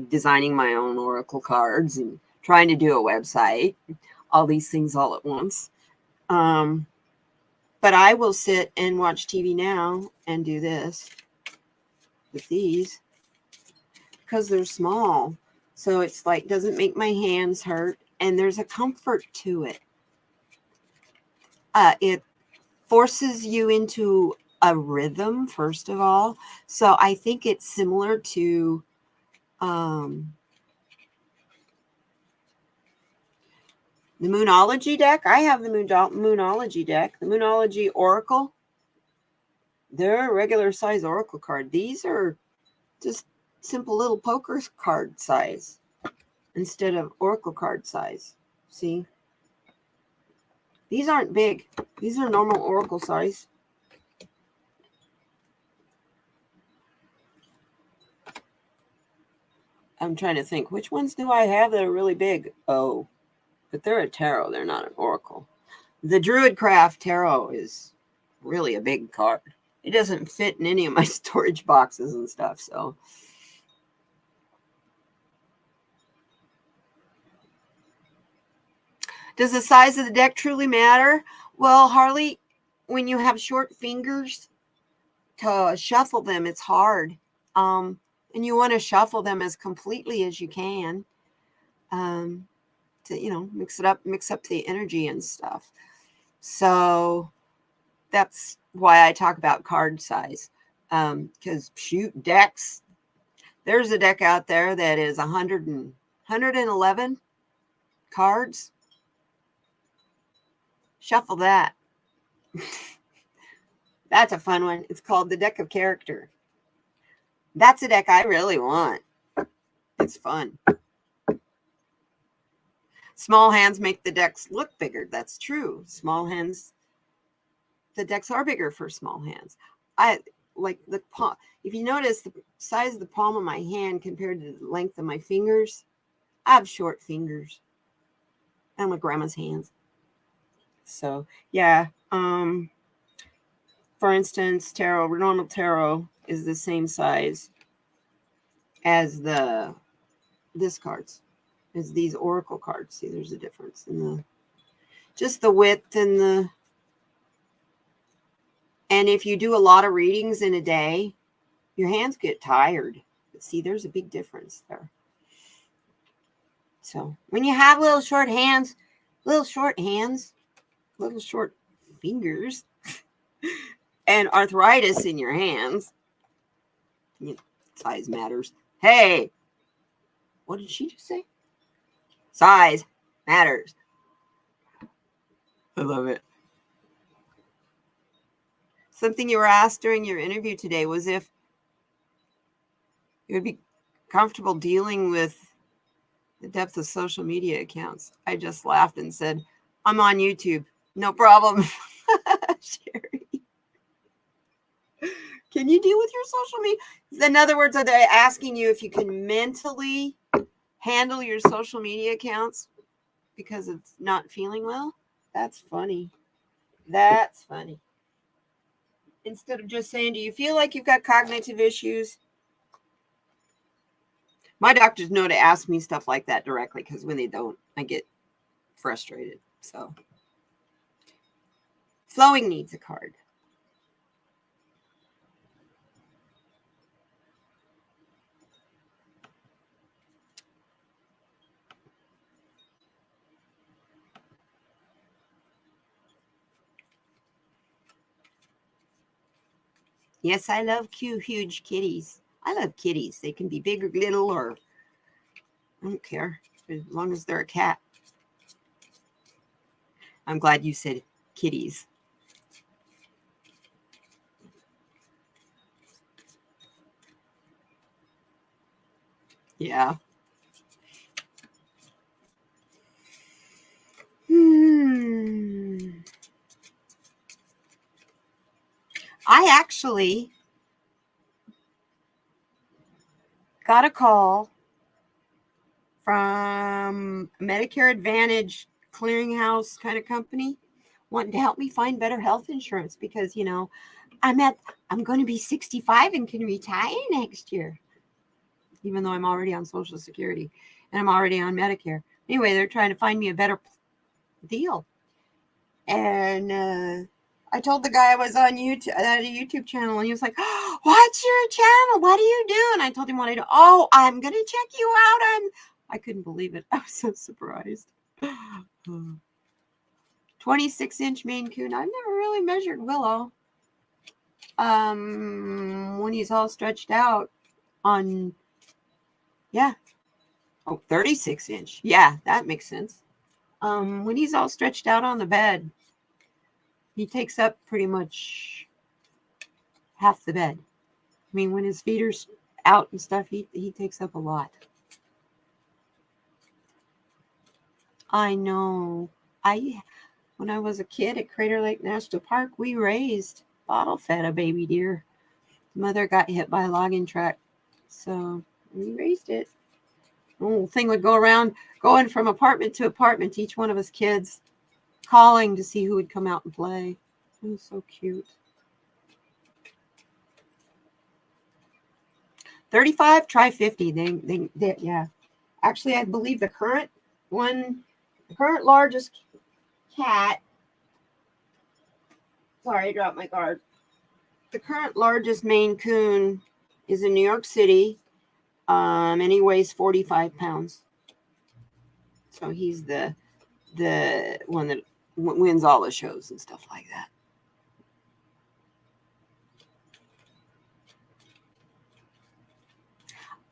designing my own oracle cards and trying to do a website, all these things all at once. But I will sit and watch TV now and do this with these because they're small. So it's like, doesn't make my hands hurt. And there's a comfort to it. It forces you into a rhythm, first of all. So I think it's similar to the Moonology deck. I have the Moonology deck, the Moonology Oracle. They're a regular size Oracle card. These are just simple little poker card size instead of Oracle card size. See? These aren't big. These are normal Oracle size. I'm trying to think, which ones do I have that are really big? Oh, but they're a tarot. They're not an oracle. The Druidcraft Tarot is really a big card. It doesn't fit in any of my storage boxes and stuff, so. Does the size of the deck truly matter? Well, Harley, when you have short fingers to shuffle them, it's hard. And you want to shuffle them as completely as you can. To, you know, mix up the energy and stuff. So that's why I talk about card size. Because shoot, decks, there's a deck out there that is 111 cards. Shuffle that. That's a fun one. It's called the Deck of Character. That's a deck I really want. It's fun. Small hands make the decks look bigger. That's true. Small hands, the decks are bigger for small hands. I like the palm. If you notice the size of the palm of my hand compared to the length of my fingers, I have short fingers. And my grandma's hands. So yeah. For instance, normal tarot is the same size as this cards. As these oracle cards. See, there's a difference in just the width and if you do a lot of readings in a day, your hands get tired. But see, there's a big difference there. So when you have little short fingers, and arthritis in your hands, size matters. Hey, what did she just say? Size matters. I love it. Something you were asked during your interview today was if you would be comfortable dealing with the depth of social media accounts. I just laughed and said, I'm on YouTube. No problem. Sherry. Can you deal with your social media? In other words, are they asking you if you can mentally handle your social media accounts because of not feeling well? That's funny. That's funny. Instead of just saying, do you feel like you've got cognitive issues? My doctors know to ask me stuff like that directly, because when they don't, I get frustrated. So, flowing needs a card. Yes, I love cute, huge kitties. I love kitties. They can be big or little, or I don't care, as long as they're a cat. I'm glad you said kitties. Yeah. I actually got a call from a Medicare Advantage clearinghouse kind of company wanting to help me find better health insurance because, you know, I'm going to be 65 and can retire next year, even though I'm already on Social Security and I'm already on Medicare. Anyway, they're trying to find me a better deal. And I told the guy I was on YouTube, at a YouTube channel, and he was like, oh, what's your channel? What do you do? And I told him what I do. Oh, I'm going to check you out. I couldn't believe it. I was so surprised. 26-inch Maine Coon. I've never really measured Willow. When he's all stretched out on, yeah. Oh, 36-inch. Yeah, that makes sense. When he's all stretched out on the bed, he takes up pretty much half the bed. I mean, when his feet are out and stuff, he takes up a lot. I know. When I was a kid at Crater Lake National Park, we bottle fed a baby deer. Mother got hit by a logging truck, so we raised it. The whole thing would go around, going from apartment to apartment, each one of us kids calling to see who would come out and play. It was so cute. 35, try 50. They yeah. Actually, I believe the current largest cat. Sorry, I dropped my card. The current largest Maine Coon is in New York City, and he weighs 45 pounds. So he's the one that wins all the shows and stuff like that.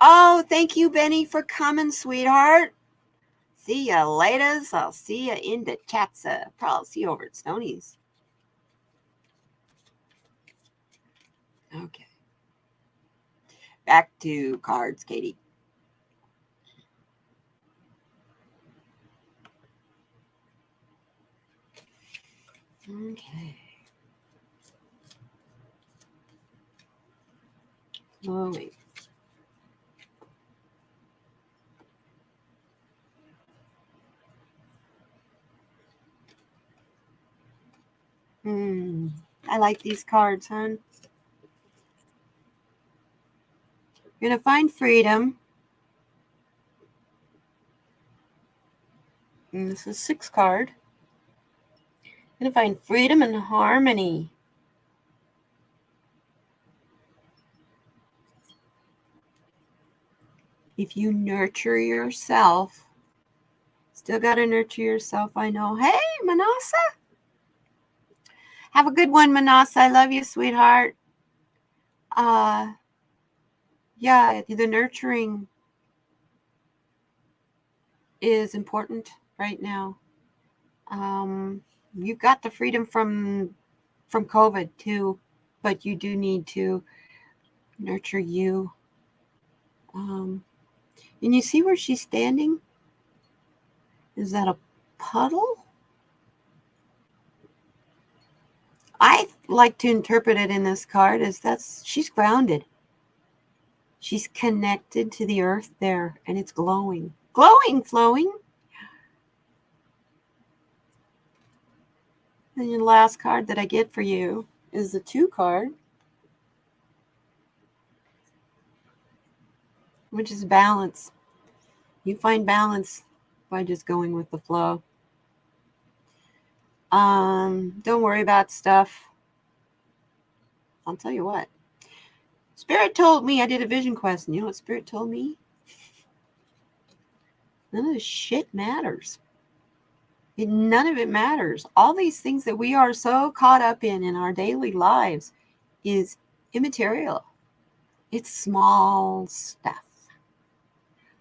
Oh, thank you, Benny, for coming, sweetheart. See ya later. I'll see ya in the chats. Probably see you over at Stoney's. Okay. Back to cards, Katie. Okay. Slowly. I like these cards, hon. You're going to find freedom. And this is 6 card. You're going to find freedom and harmony. If you nurture yourself, still got to nurture yourself, I know. Hey, Manasa. Have a good one, Manasa. I love you, sweetheart. Yeah, the nurturing is important right now. You got the freedom from COVID too, but you do need to nurture you. And you see where she's standing? Is that a puddle? I like to interpret it in this card as she's grounded. She's connected to the earth there, and it's glowing. Glowing, flowing. And the last card that I get for you is the 2 card, which is balance. You find balance by just going with the flow. Don't worry about stuff. I'll tell you what. Spirit told me, I did a vision quest, and you know what Spirit told me? None of this shit matters. None of it matters. All these things that we are so caught up in our daily lives is immaterial. It's small stuff.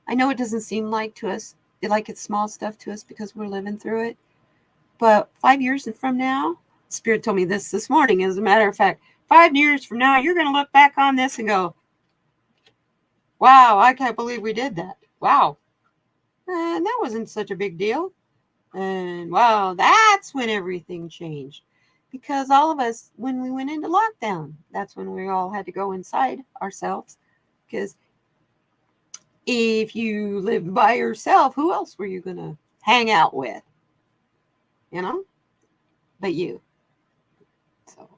I know it doesn't seem like it's small stuff to us because we're living through it. But 5 years from now, Spirit told me this morning, as a matter of fact, 5 years from now, you're going to look back on this and go, wow, I can't believe we did that. Wow. And that wasn't such a big deal. And wow, that's when everything changed. Because all of us, when we went into lockdown, that's when we all had to go inside ourselves. Because if you lived by yourself, who else were you going to hang out with? You know? But you. So,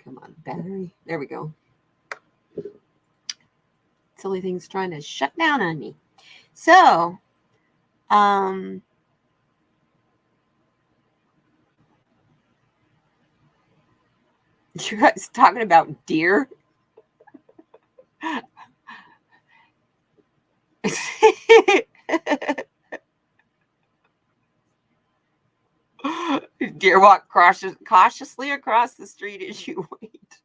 come on, battery. There we go. Silly thing's trying to shut down on me. So, you guys talking about deer? Deer walk cautiously across the street as you wait.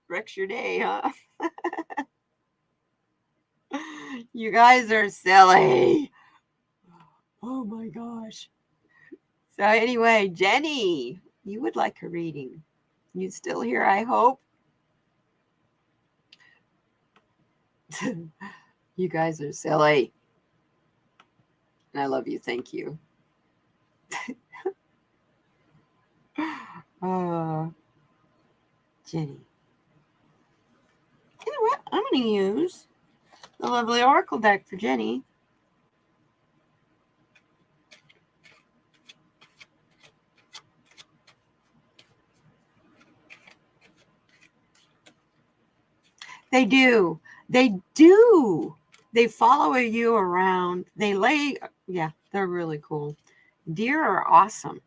Wrecks your day, huh? You guys are silly. Oh my gosh. So anyway, Jenny, you would like a reading. You still here, I hope. You guys are silly. And I love you. Thank you. Jenny. You know what? I'm going to use the lovely Oracle deck for Jenny. They do. They do. They follow you around. They lay, yeah. They're really cool. Deer are awesome.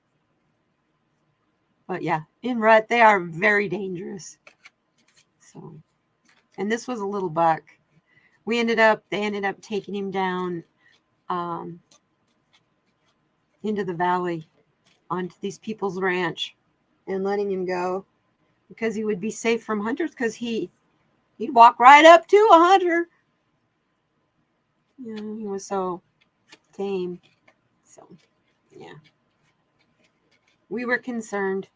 But yeah, in rut, they are very dangerous. So, and this was a little buck. They ended up taking him down into the valley onto these people's ranch and letting him go because he would be safe from hunters because he'd walk right up to a hunter. You know, he was so tame. So, yeah. We were concerned.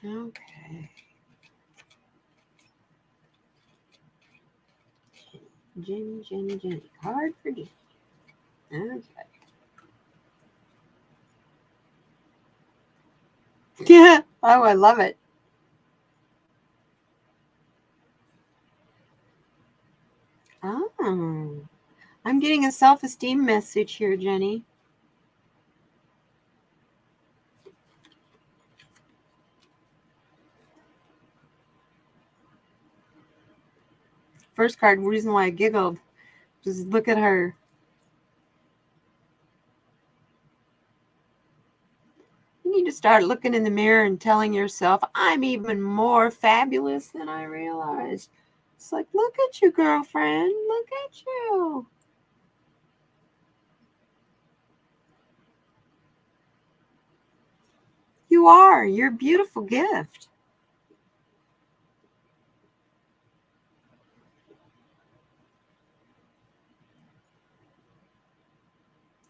Okay. Jenny. Hard for Jenny. Okay. Yeah. Oh, I love it. Oh. I'm getting a self-esteem message here, Jenny. First card, reason why I giggled. Just look at her. You need to start looking in the mirror and telling yourself, I'm even more fabulous than I realized. It's like, look at you, girlfriend. Look at you. You are. You're a beautiful gift.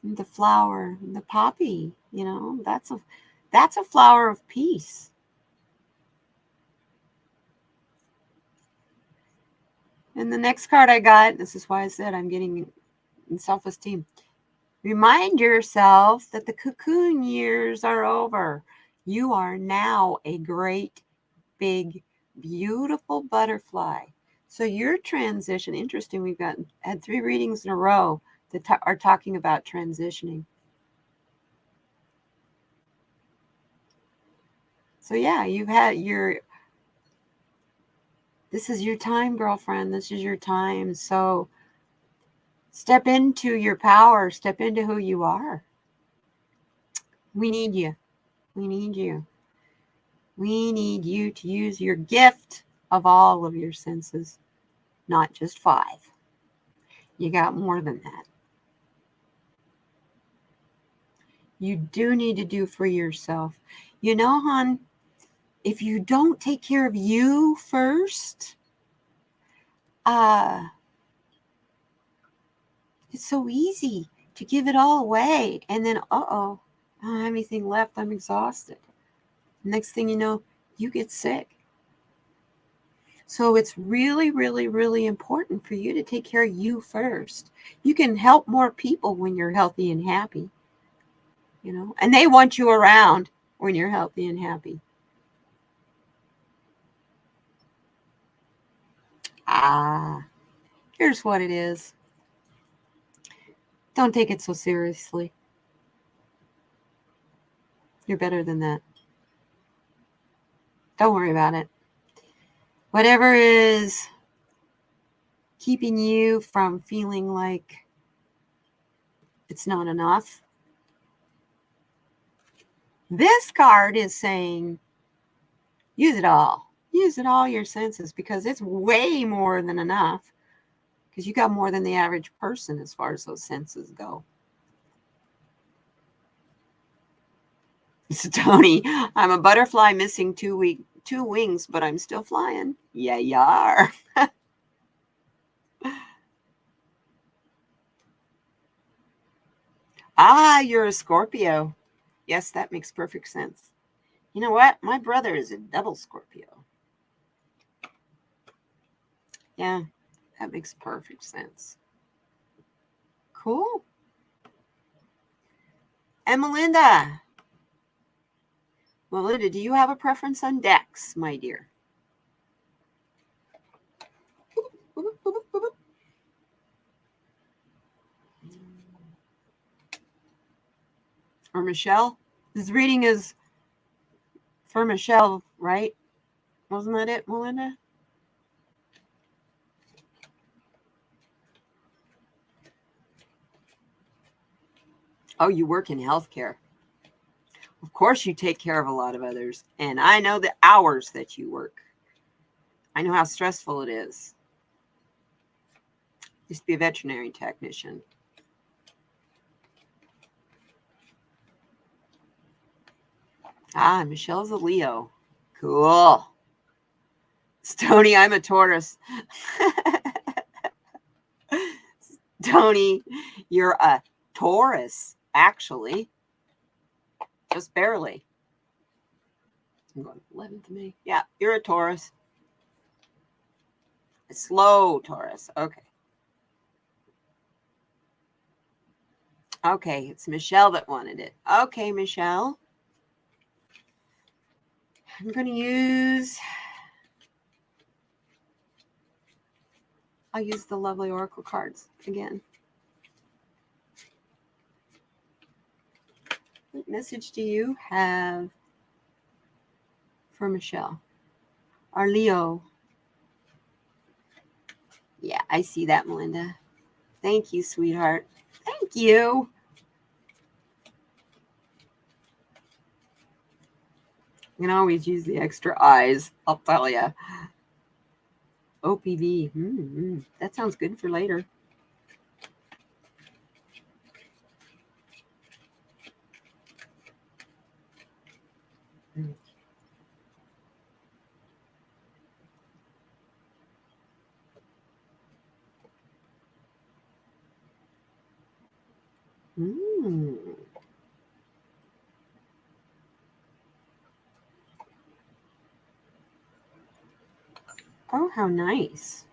The flower, the poppy, that's a flower of peace. And the next card I got, this is why I said I'm getting self-esteem. Remind yourself that the cocoon years are over. You are now a great, big, beautiful butterfly. So your transition, interesting, we've had 3 readings in a row that are talking about transitioning. So yeah, this is your time, girlfriend. This is your time. So step into your power. Step into who you are. We need you. We need you. We need you to use your gift of all of your senses, not just 5. You got more than that. You do need to do for yourself. You know, hon, if you don't take care of you first, it's so easy to give it all away. And then, I don't have anything left. I'm exhausted. Next thing you know, you get sick. So it's really, really, really important for you to take care of you first. You can help more people when you're healthy and happy, and they want you around when you're healthy and happy. Here's what it is. Don't take it so seriously. You're better than that. Don't worry about it. Whatever is keeping you from feeling like it's not enough, this card is saying, use it all. Use it all your senses because it's way more than enough. Because you got more than the average person as far as those senses go. So Tony, I'm a butterfly missing 2 wings, but I'm still flying. Yeah, you are. You're a Scorpio. Yes, that makes perfect sense. You know what? My brother is a double Scorpio. Yeah, that makes perfect sense. Cool. And Melinda, do you have a preference on decks, my dear? Or Michelle? This reading is for Michelle, right? Wasn't that it, Melinda? Oh, you work in healthcare. Of course, you take care of a lot of others. And I know the hours that you work. I know how stressful it is. Used to be a veterinary technician. Ah, Michelle's a Leo. Cool. Stony, I'm a Taurus. Tony, you're a Taurus, actually. Just barely. I'm going 11th May. Yeah, you're a Taurus. A slow Taurus. Okay. Okay, it's Michelle that wanted it. Okay, Michelle. I'm going to use... I'll use the lovely Oracle cards again. What message do you have for Michelle? Our Leo. Yeah, I see that, Melinda. Thank you, sweetheart. Thank you. You can always use the extra eyes, I'll tell you. OPV. That sounds good for later. Oh, how nice.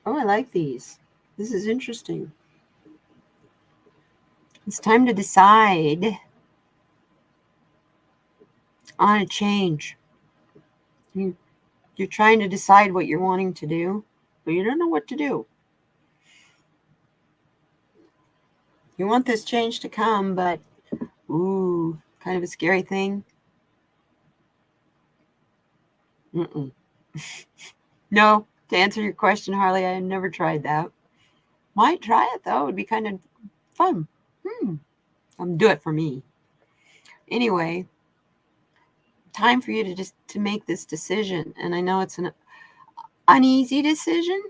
Oh, I like these. This is interesting. It's time to decide on a change. You're trying to decide what you're wanting to do, but you don't know what to do. You want this change to come, but ooh, kind of a scary thing. No, to answer your question, Harley, I never tried that. Might try it though. It would be kind of fun. Do it for me. Anyway, time for you to make this decision. And I know it's an uneasy decision.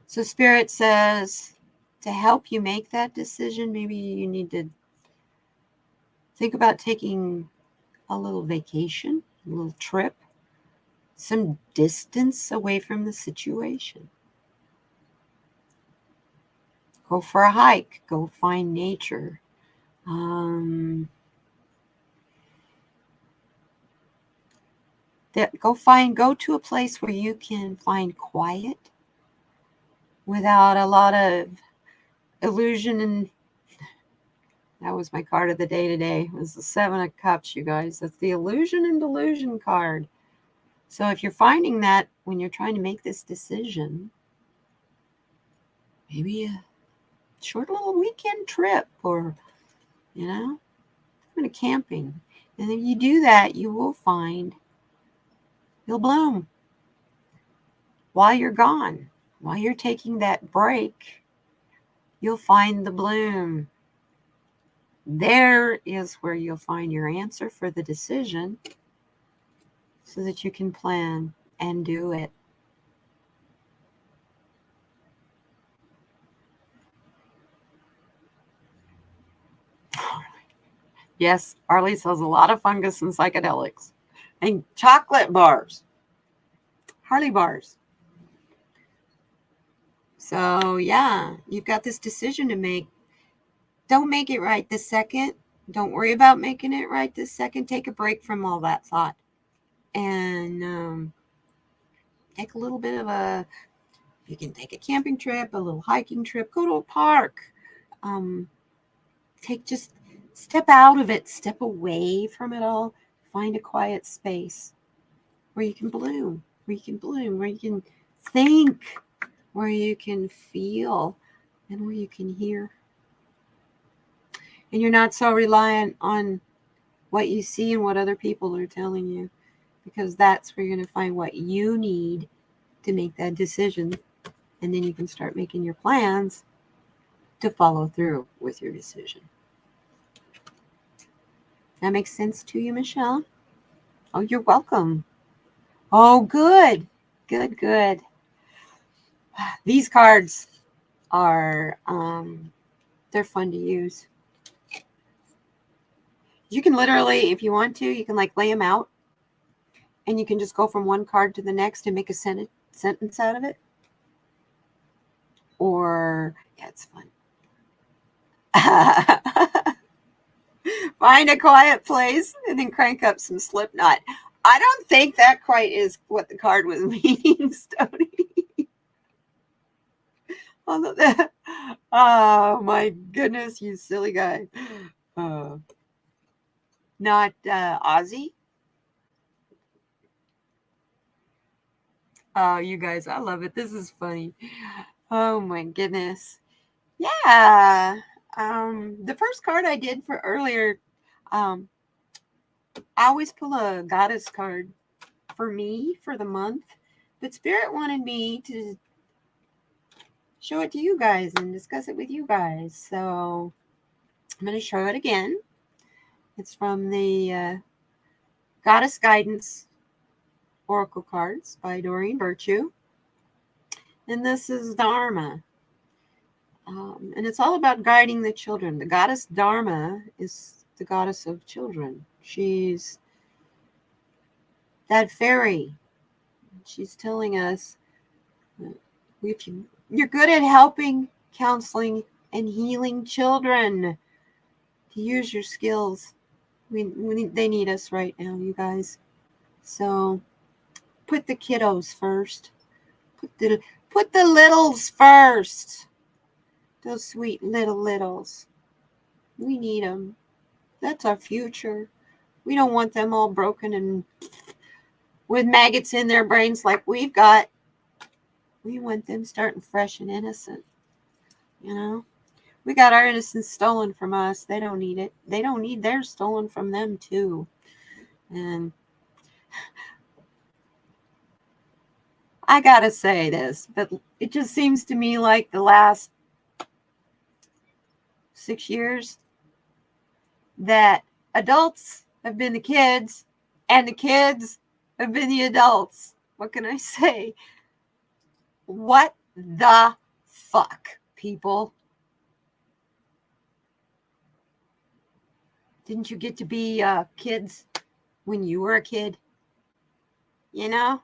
So Spirit says to help you make that decision, maybe you need to think about taking a little vacation, a little trip, some distance away from the situation. Go for a hike, go find nature. Go to a place where you can find quiet without a lot of illusion. And that was my card of the day today. It was the 7 of Cups, you guys. That's the illusion and delusion card. So if you're finding that when you're trying to make this decision, maybe a short little weekend trip or, going to camping. And if you do that, you will find you'll bloom while you're gone. While you're taking that break, you'll find the bloom. There is where you'll find your answer for the decision so that you can plan and do it. Yes, Arlie sells a lot of fungus and psychedelics and chocolate bars, Harley bars. So yeah, you've got this decision to make. Don't make it right this second. Don't worry about making it right this second. Take a break from all that thought and take a little bit of you can take a camping trip, a little hiking trip, go to a park. Just step out of it, step away from it all, find a quiet space where you can bloom, where you can think, where you can feel, and where you can hear. And you're not so reliant on what you see and what other people are telling you, because that's where you're going to find what you need to make that decision. And then you can start making your plans to follow through with your decision. That makes sense to you, Michelle? Oh, you're welcome. Oh, good. Good, good. These cards are, they're fun to use. You can literally, if you want to, you can like lay them out and you can just go from one card to the next and make a sentence out of it. Or, yeah, it's fun. Find a quiet place and then crank up some Slipknot. I don't think that quite is what the card was meaning, Stony. Oh my goodness, you silly guy. Not Ozzy. Oh, you guys, I love it. This is funny. Oh my goodness. Yeah. The first card I did for earlier, I always pull a goddess card for me for the month, but Spirit wanted me to show it to you guys and discuss it with you guys. So I'm going to show it again. It's from the Goddess Guidance Oracle cards by Doreen Virtue. And this is Dharma. And it's all about guiding the children. The goddess Dharma is the goddess of children. She's that fairy. She's telling us if you're good at helping, counseling, and healing children, to use your skills. They need us right now, you guys. So put the kiddos first. Put the littles first. Those sweet littles. We need them. That's our future. We don't want them all broken and with maggots in their brains like we've got. We want them starting fresh and innocent. You know? We got our innocence stolen from us. They don't need it. They don't need theirs stolen from them too. And I gotta say this, but it just seems to me like the last 6 years that adults have been the kids and the kids have been the adults. What can I say? What the fuck, people? Didn't you get to be kids when you were a kid? You know?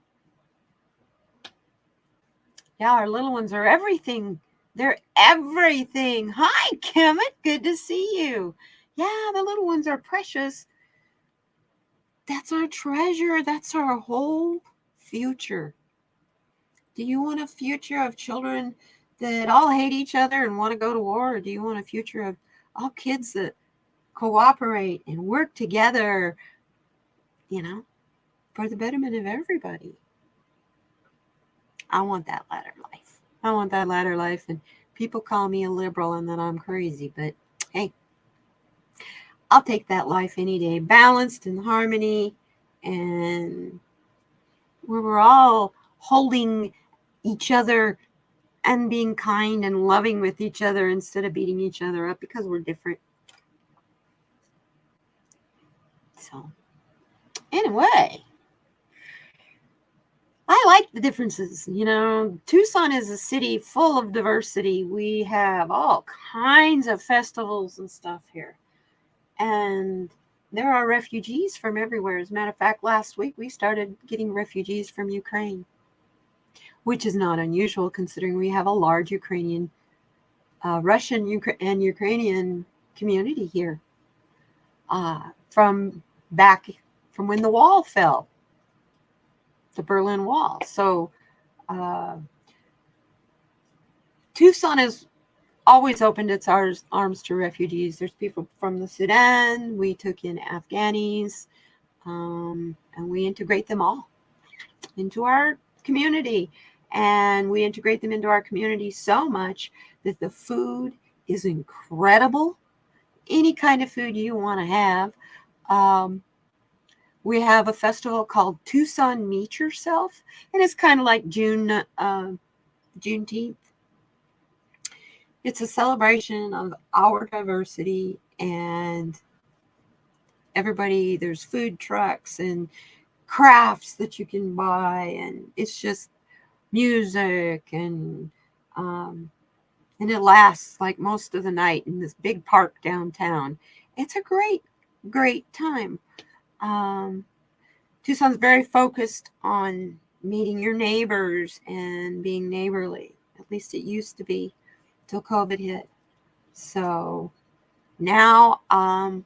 Yeah, our little ones are everything. They're everything. Hi, Kemet. Good to see you. Yeah, the little ones are precious. That's our treasure. That's our whole future. Do you want a future of children that all hate each other and want to go to war? Or do you want a future of all kids that cooperate and work together, you know, for the betterment of everybody? I want that latter life. I want that latter life. And people call me a liberal and that I'm crazy, but hey, I'll take that life any day. Balanced and harmony, and where we're all holding each other and being kind and loving with each other instead of beating each other up because we're different. So, anyway, I like the differences. You know, Tucson is a city full of diversity. We have all kinds of festivals and stuff here. And there are refugees from everywhere. As a matter of fact, last week we started getting refugees from Ukraine, which is not unusual considering we have a large Ukrainian, Russian and Ukrainian community here from when the wall fell, the Berlin Wall. So Tucson has always opened its arms to refugees. There's people from the Sudan. We took in Afghanis, and we integrate them all into our community. And we integrate them into our community so much that the food is incredible. Any kind of food you want to have. We have a festival called Tucson Meet Yourself, and it's kind of like Juneteenth. it's a celebration of our diversity, and everybody, there's food trucks and crafts that you can buy, and it's just music, and it lasts like most of the night in this big park downtown. It's a great time. Um, Tucson's very focused on meeting your neighbors and being neighborly. At least it used to be till COVID hit. So now I'm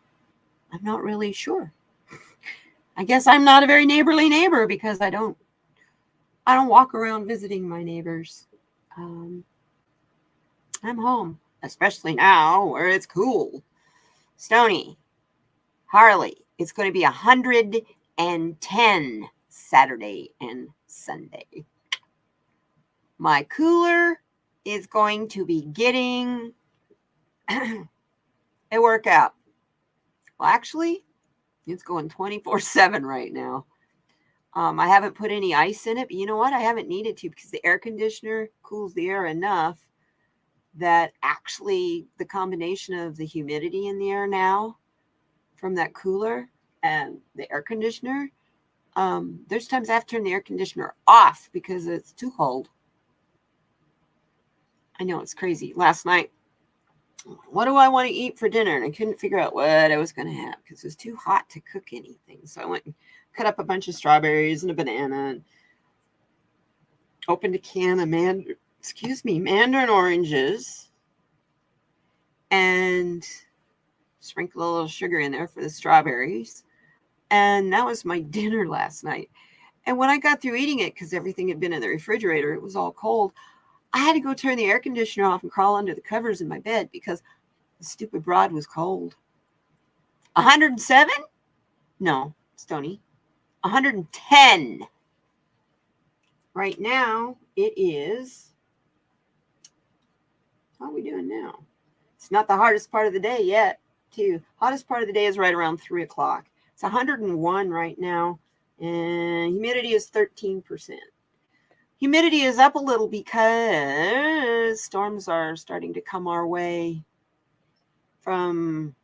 not really sure. I guess I'm not a very neighborly neighbor because I don't walk around visiting my neighbors. Um, I'm home, especially now where it's cool. Stony, Harley, it's going to be 110 Saturday and Sunday. My cooler is going to be getting a workout. Well, actually, it's going 24/7 right now. I haven't put any ice in it, but you know what? I haven't needed to because the air conditioner cools the air enough that actually the combination of the humidity in the air now from that cooler and the air conditioner, there's times I have to turn the air conditioner off because it's too cold. I know, it's crazy. Last night, what do I want to eat for dinner? And I couldn't figure out what I was going to have because it was too hot to cook anything. So I went and cut up a bunch of strawberries and a banana and opened a can of mandarin oranges and sprinkled a little sugar in there for the strawberries. And that was my dinner last night. And when I got through eating it, because everything had been in the refrigerator, it was all cold, I had to go turn the air conditioner off and crawl under the covers in my bed because the stupid broad was cold. 107? No, Stony. 110. Right now, it is. How are we doing now? It's not the hardest part of the day yet, too. Hottest part of the day is right around 3 o'clock. It's 101 right now, and humidity is 13%. Humidity is up a little because storms are starting to come our way from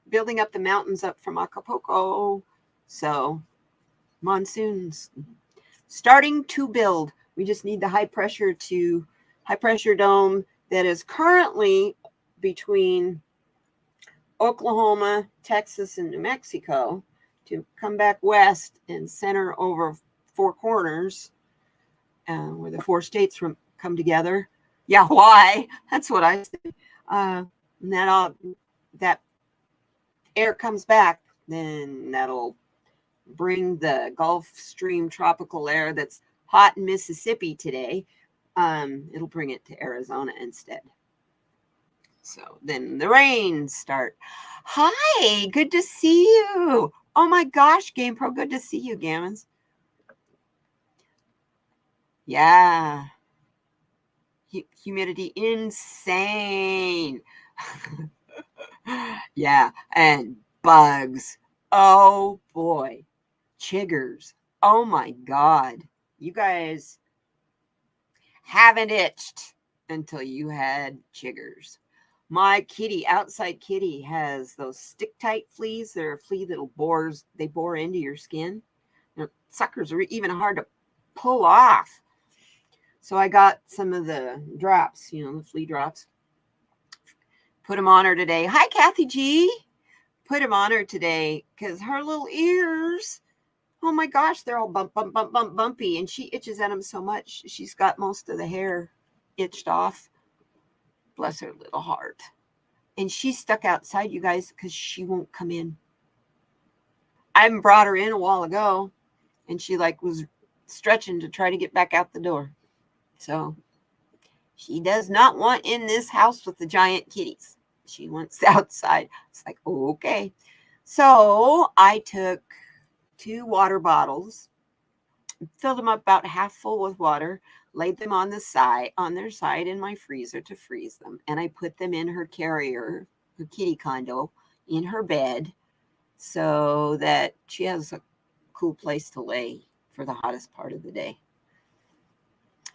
building up the mountains up from Acapulco. So monsoons starting to build. We just need the high pressure dome that is currently between Oklahoma, Texas, and New Mexico to come back west and center over four corners where the four states come together. Yeah, why? That's what I say. And that air comes back, then that'll bring the Gulf Stream tropical air that's hot in Mississippi today. It'll bring it to Arizona instead. So then the rains start. Hi, good to see you. Oh my gosh, Game Pro, good to see you, Gammons. Yeah. Humidity insane. Yeah, and bugs. Oh boy. Chiggers. Oh my God. You guys haven't itched until you had chiggers. My outside kitty, has those stick tight fleas. They're a flea that bore into your skin. Suckers are even hard to pull off. So I got some of the drops, the flea drops. Put them on her today. Hi, Kathy G. Put them on her today because her little ears, oh my gosh, they're all bumpy. And she itches at them so much. She's got most of the hair itched off. Bless her little heart. And she's stuck outside, you guys, because she won't come in. I brought her in a while ago, and she was stretching to try to get back out the door. So she does not want in this house with the giant kitties. She wants outside. It's like, okay. So I took 2 water bottles, filled them up about half full with water, laid them on their side in my freezer to freeze them. And I put them in her carrier, her kitty condo, in her bed so that she has a cool place to lay for the hottest part of the day.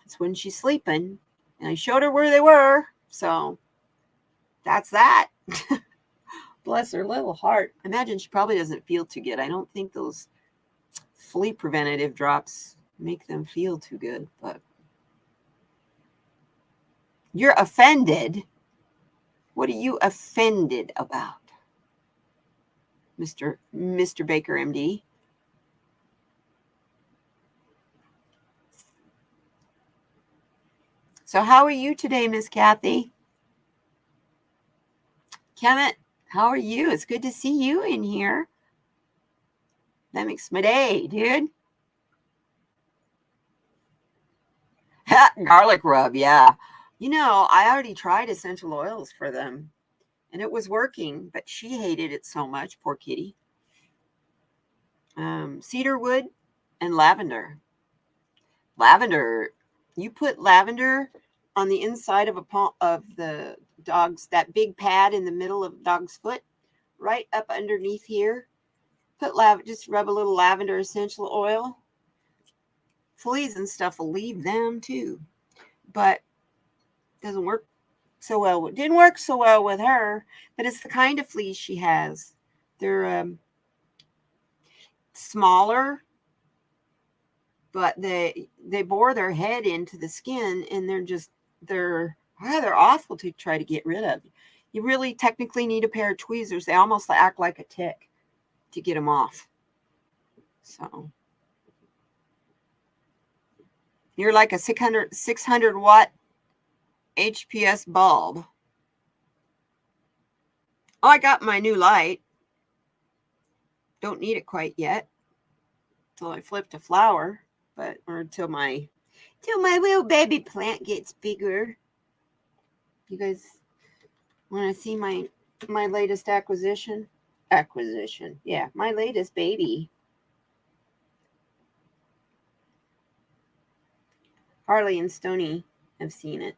It's when she's sleeping And I showed her where they were. So that's that. Bless her little heart. I imagine she probably doesn't feel too good. I don't think those flea preventative drops make them feel too good, but you're offended. What are you offended about, Mr. Baker, MD? So how are you today, Miss Kathy? Kemet, how are you? It's good to see you in here. That makes my day, dude. Garlic rub, yeah. You know, I already tried essential oils for them, and it was working, but she hated it so much, poor kitty. Cedar wood and lavender. Lavender, you put lavender on the inside of the dog's, that big pad in the middle of the dog's foot, right up underneath here. Just rub a little lavender essential oil. Fleas and stuff will leave them too, but doesn't work so well. It didn't work so well with her, but it's the kind of fleas she has. They're smaller, but they bore their head into the skin, and they're awful to try to get rid of. You really technically need a pair of tweezers. They almost act like a tick to get them off. So you're like a 600 watt HPS bulb. Oh, I got my new light. Don't need it quite yet until I flip to flower, or until my little baby plant gets bigger. You guys want to see my latest acquisition? Yeah, my latest baby. Harley and Stony have seen it.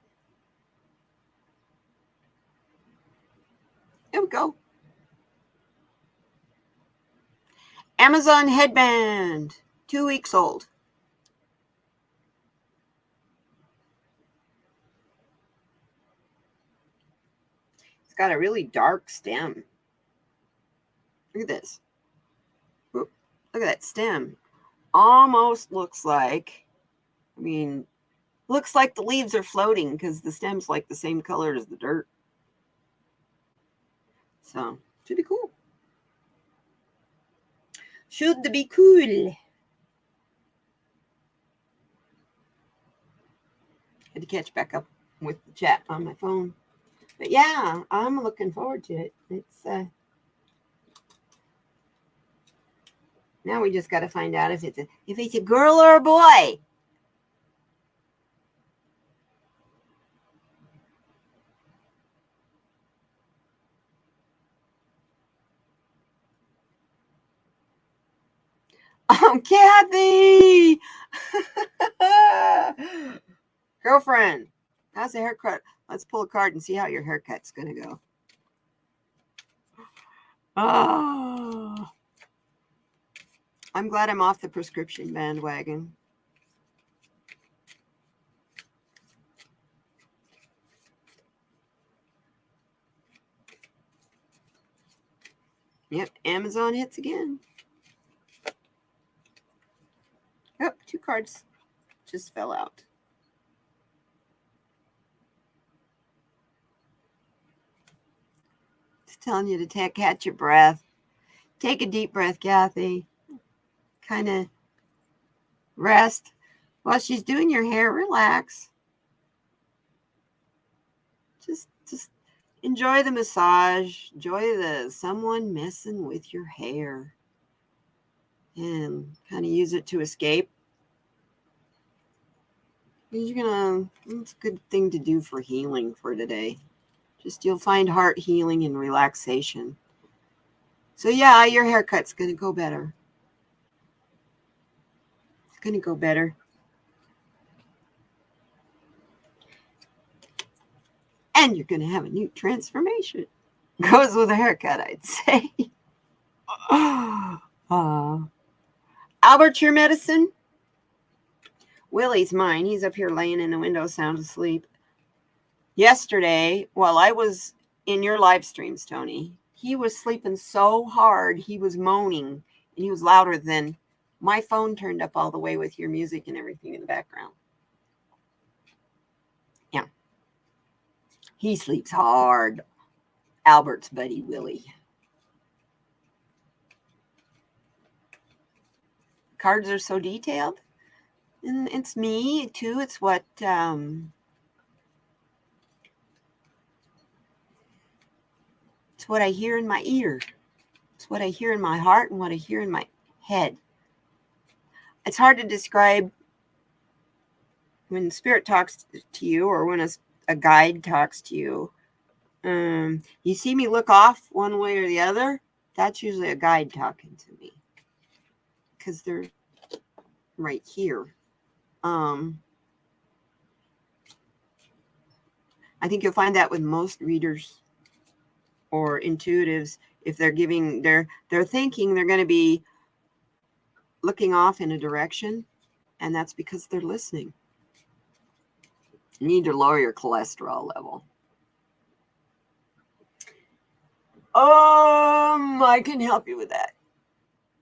There we go. Amazon headband, 2 weeks old. It's got a really dark stem. Look at this. Look at that stem. Almost looks like, looks like the leaves are floating because the stem's like the same color as the dirt. So, should be cool. Should be cool. Had to catch back up with the chat on my phone. But yeah, I'm looking forward to it. It's now we just got to find out if it's a girl or a boy. Oh, Kathy! Girlfriend, how's the haircut? Let's pull a card and see how your haircut's going to go. Oh, I'm glad I'm off the prescription bandwagon. Yep, Amazon hits again. Oh, 2 cards just fell out. Just telling you to catch your breath. Take a deep breath, Kathy. Kind of rest. While she's doing your hair, relax. Just enjoy the massage. Enjoy the someone messing with your hair. And kind of use it to escape. It's a good thing to do for healing for today. You'll find heart healing and relaxation. So yeah, your haircut's going to go better. It's going to go better. And you're going to have a new transformation. Goes with a haircut, I'd say. Albert, your medicine? Willie's mine. He's up here laying in the window sound asleep. Yesterday, while I was in your live streams, Tony, he was sleeping so hard, he was moaning, and he was louder than my phone turned up all the way with your music and everything in the background. Yeah. He sleeps hard. Albert's buddy, Willie. Cards are so detailed. And it's me, too. It's what... it's what I hear in my ear. It's what I hear in my heart and what I hear in my head. It's hard to describe when spirit talks to you or when a guide talks to you. You see me look off one way or the other, that's usually a guide talking to me because they're right here. I think you'll find that with most readers or intuitives. If they're giving, they're thinking they're going to be looking off in a direction, and that's because they're listening. You need to lower your cholesterol level. I can help you with that.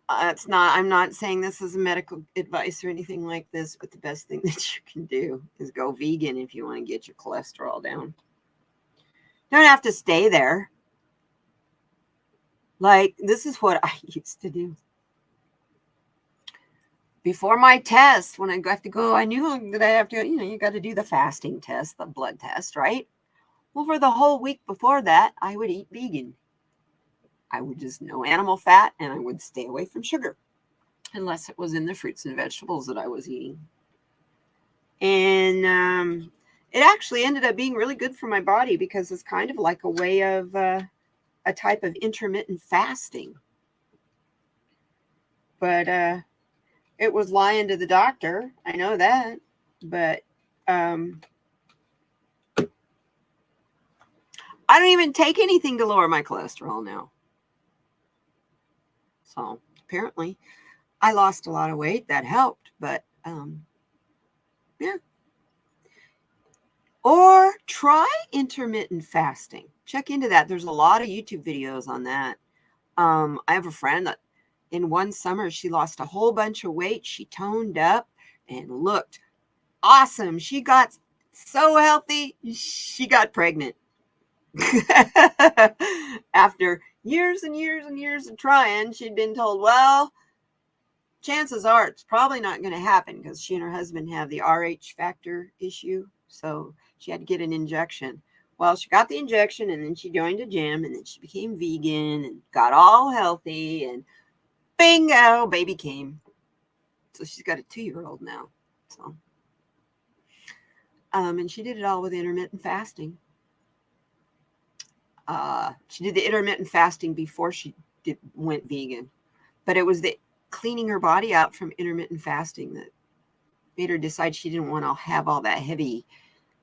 I'm not saying this is medical advice or anything like this, but the best thing that you can do is go vegan if you want to get your cholesterol down. You don't have to stay there. Like, this is what I used to do. Before my test, when I have to go, I knew that I have to, you got to do the fasting test, the blood test, right? Well, for the whole week before that, I would eat vegan. I would just no animal fat, and I would stay away from sugar, unless it was in the fruits and vegetables that I was eating. And it actually ended up being really good for my body because it's kind of like a way of a type of intermittent fasting. But it was lying to the doctor. I know that. But I don't even take anything to lower my cholesterol now. So apparently I lost a lot of weight. That helped. But yeah. Or try intermittent fasting. Check into that. There's a lot of YouTube videos on that. I have a friend that in one summer, she lost a whole bunch of weight. She toned up and looked awesome. She got so healthy, she got pregnant. After years and years and years of trying, she'd been told, well, chances are it's probably not going to happen because she and her husband have the RH factor issue. So she had to get an injection. Well, she got the injection and then she joined a gym and then she became vegan and got all healthy and bingo, baby came. So she's got a 2-year-old now. So, and she did it all with intermittent fasting. She did the intermittent fasting before she went vegan, but it was the cleaning her body out from intermittent fasting that made her decide she didn't want to have all that heavy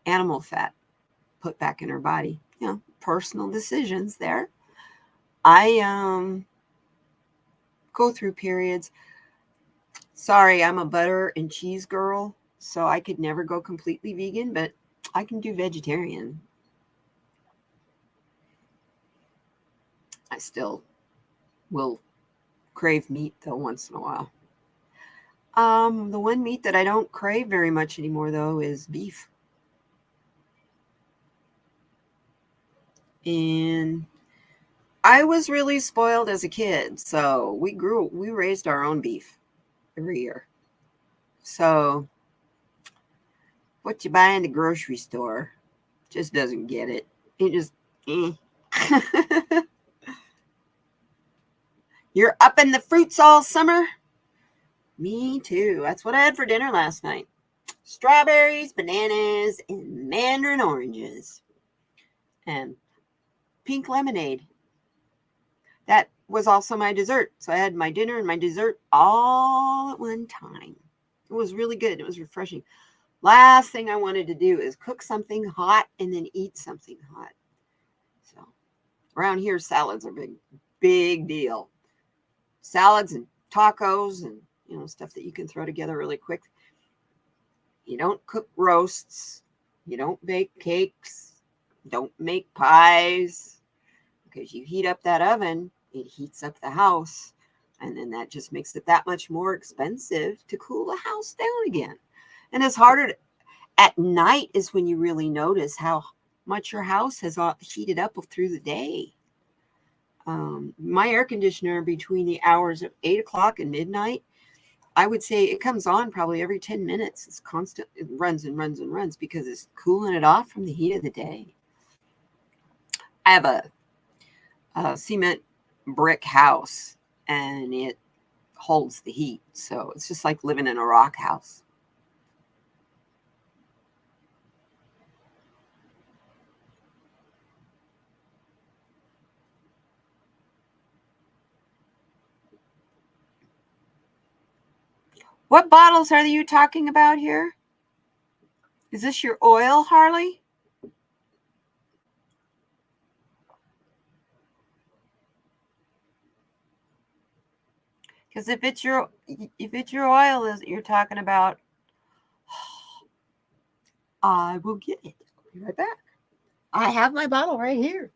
animal fat put back in her body. Personal decisions there. I go through periods. Sorry, I'm a butter and cheese girl, so I could never go completely vegan, but I can do vegetarian. I still will crave meat, though, once in a while. The one meat that I don't crave very much anymore, though, is beef. And I was really spoiled as a kid, so we raised our own beef every year. So what you buy in the grocery store just doesn't get it. It just, You're up in the fruits all summer? Me too. That's what I had for dinner last night. Strawberries, bananas, and mandarin oranges. And pink lemonade. That was also my dessert. So I had my dinner and my dessert all at one time. It was really good. It was refreshing. Last thing I wanted to do is cook something hot and then eat something hot. So around here, salads are big deal. Salads and tacos and stuff that you can throw together really quick. You don't cook roasts. You don't bake cakes. Don't make pies, because you heat up that oven, it heats up the house, and then that just makes it that much more expensive to cool the house down again. And it's harder at night is when you really notice how much your house has heated up through the day. My air conditioner between the hours of 8 o'clock and midnight, I would say it comes on probably every 10 minutes. It's constant. It runs and runs and runs because it's cooling it off from the heat of the day. I have a cement brick house, and it holds the heat. So it's just like living in a rock house. What bottles are you talking about here? Is this your oil, Harley? Because if it's your oil that you're talking about, I will get it. I'll be right back. I have my bottle right here.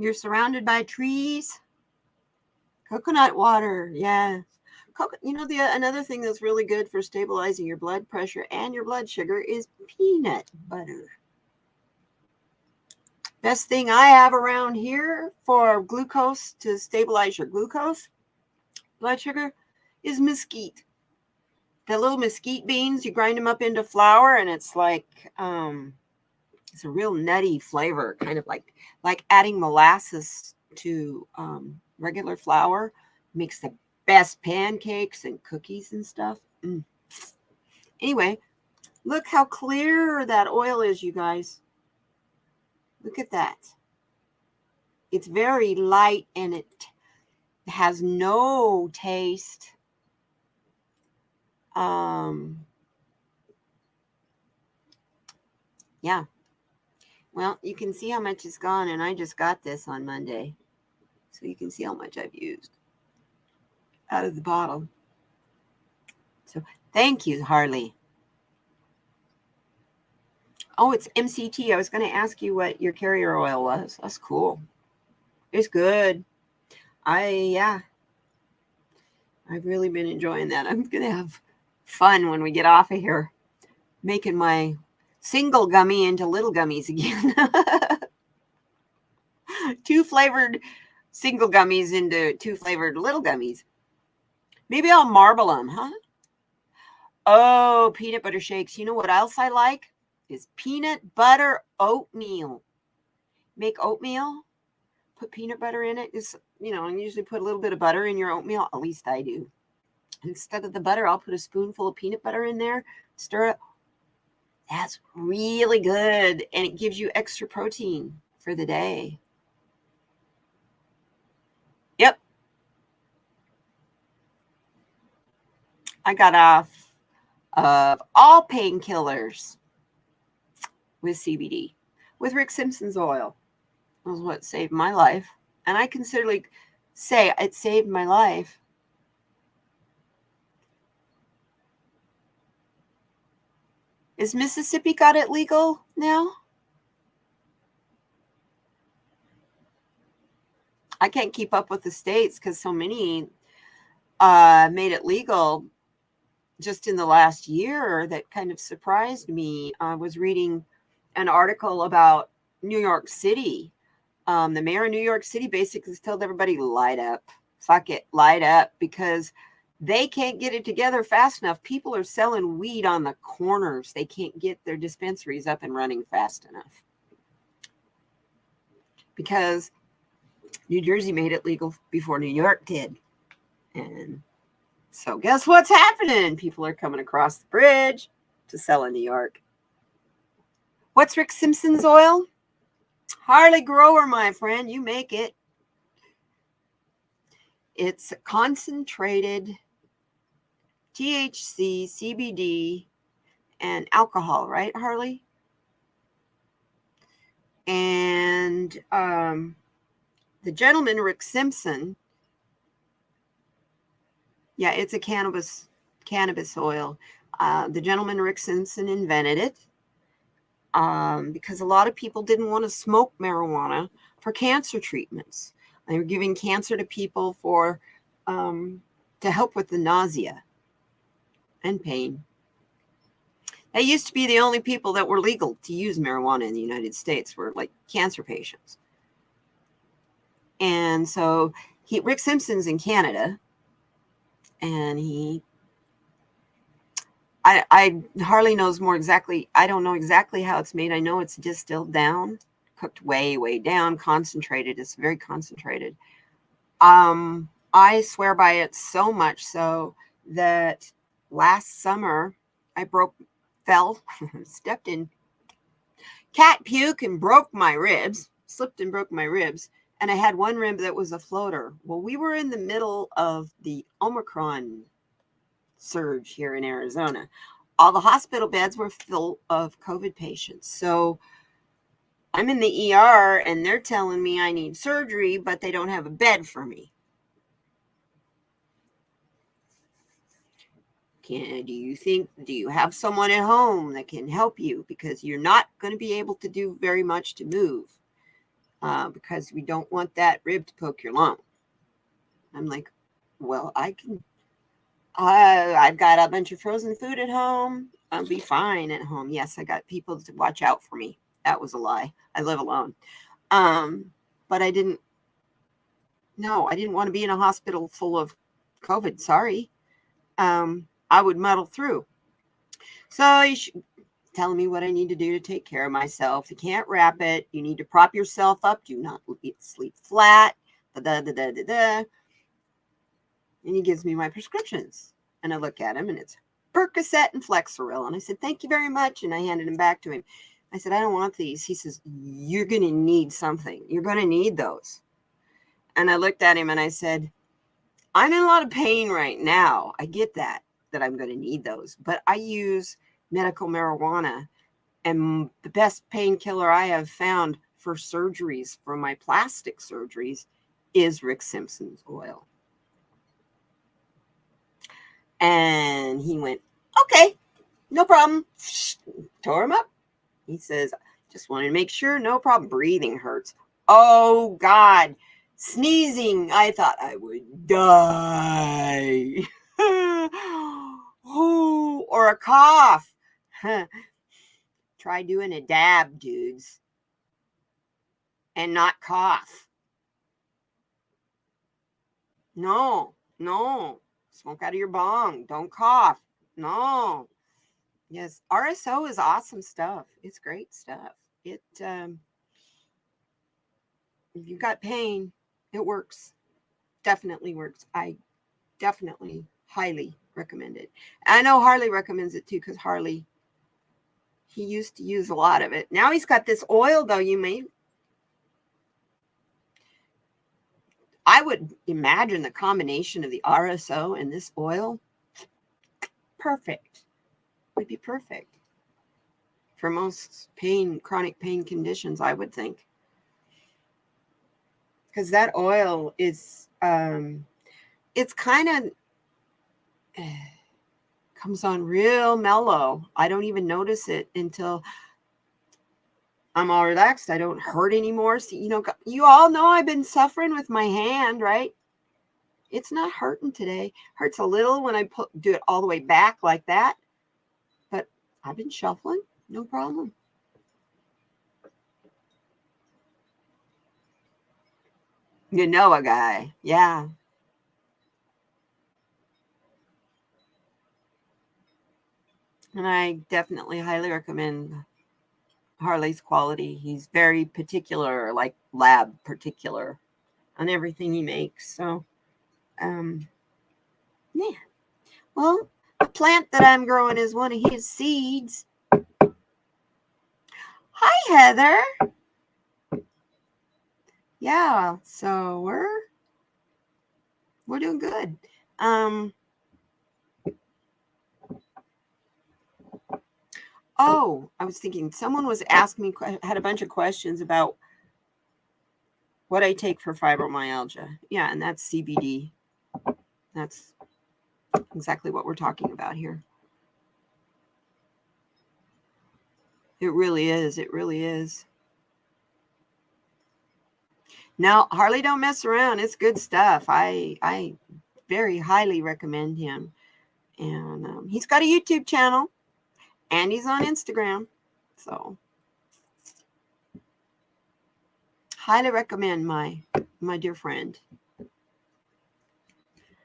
You're surrounded by trees. Coconut water, yes. Another thing that's really good for stabilizing your blood pressure and your blood sugar is peanut butter. Best thing I have around here for glucose, to stabilize your glucose, blood sugar, is mesquite. The little mesquite beans, you grind them up into flour, and it's like it's a real nutty flavor, kind of like adding molasses to regular flour. Makes the best pancakes and cookies and stuff. Anyway, look how clear that oil is, you guys. Look at that. It's very light, and it has no taste. Yeah. Well, you can see how much is gone, and I just got this on Monday. So you can see how much I've used out of the bottle. So thank you, Harley. Oh, it's MCT. I was going to ask you what your carrier oil was. That's cool. It's good. I've really been enjoying that. I'm going to have fun when we get off of here, making my single gummy into little gummies again. 2 flavored single gummies into 2 flavored little gummies. Maybe I'll marble them, huh? Oh, peanut butter shakes. You know what else I like? Is peanut butter oatmeal. Make oatmeal, put peanut butter in it. And usually put a little bit of butter in your oatmeal. At least I do. Instead of the butter, I'll put a spoonful of peanut butter in there, stir it. That's really good, and it gives you extra protein for the day. Yep. I got off of all painkillers with CBD, with Rick Simpson's oil. That was what saved my life. And I can certainly say it saved my life. Is Mississippi got it legal now? I can't keep up with the states because so many made it legal just in the last year. That kind of surprised me. I was reading an article about New York City. The mayor of New York City basically told everybody, light up. Fuck it, light up, because they can't get it together fast enough. People are selling weed on the corners. They can't get their dispensaries up and running fast enough. Because New Jersey made it legal before New York did. And so guess what's happening? People are coming across the bridge to sell in New York. What's Rick Simpson's oil? Harley Grower, my friend. You make it. It's concentrated THC, CBD, and alcohol, right, Harley? And the gentleman, Rick Simpson, yeah, it's a cannabis oil. The gentleman, Rick Simpson, invented it because a lot of people didn't want to smoke marijuana for cancer treatments. They were giving cancer to people for to help with the nausea and pain. They used to be the only people that were legal to use marijuana in the United States were like cancer patients. And so Rick Simpson's in Canada, and I Harley knows more exactly. I don't know exactly how it's made. I know it's distilled down, cooked way, way down, concentrated. It's very concentrated. I swear by it so much so that last summer I stepped in cat puke and broke my ribs, slipped and broke my ribs. And I had one rib that was a floater. Well, we were in the middle of the Omicron surge here in Arizona. All the hospital beds were full of COVID patients. So I'm in the ER and they're telling me I need surgery, but they don't have a bed for me. Do you have someone at home that can help you? Because you're not going to be able to do very much to move because we don't want that rib to poke your lung. I'm like, well, I can. I've got a bunch of frozen food at home. I'll be fine at home. Yes, I got people to watch out for me. That was a lie. I live alone. But I didn't. No, I didn't want to be in a hospital full of COVID. Sorry. I would muddle through. So you should tell me what I need to do to take care of myself. You can't wrap it. You need to prop yourself up. Do not sleep flat. Da, da, da, da, da. And he gives me my prescriptions. And I look at him and it's Percocet and Flexeril. And I said, thank you very much. And I handed them back to him. I said, I don't want these. He says, you're going to need something. You're going to need those. And I looked at him and I said, I'm in a lot of pain right now. I get that I'm going to need those. But I use medical marijuana. And the best painkiller I have found for surgeries, for my plastic surgeries, is Rick Simpson's oil. And he went, okay, no problem. Tore him up. He says, just wanted to make sure, no problem. Breathing hurts. Oh, God. Sneezing. I thought I would die. Oh, or a cough. Try doing a dab, dudes, and not cough. No. Smoke out of your bong. Don't cough. No. Yes, RSO is awesome stuff. It's great stuff. It if you've got pain, it works. Definitely works. I definitely highly recommend it. I know Harley recommends it too, because he used to use a lot of it. Now he's got this oil though. I would imagine the combination of the RSO and this oil, perfect. Would be perfect for most chronic pain conditions, I would think. Because that oil is, it's kind of comes on real mellow. I don't even notice it until I'm all relaxed. I don't hurt anymore. So, you all know I've been suffering with my hand, right? It's not hurting today. Hurts a little when I do it all the way back like that. But I've been shuffling, no problem. You know a guy. Yeah. And I definitely highly recommend Harley's quality. He's very particular, like lab particular on everything he makes. So, yeah. Well, the plant that I'm growing is one of his seeds. Hi, Heather. Yeah, so we're doing good. Oh, I was thinking someone was asking me, had a bunch of questions about what I take for fibromyalgia. Yeah, and that's CBD. That's exactly what we're talking about here. It really is. It really is. Now, Harley don't mess around. It's good stuff. I very highly recommend him. And he's got a YouTube channel, and he's on Instagram. So, highly recommend my dear friend.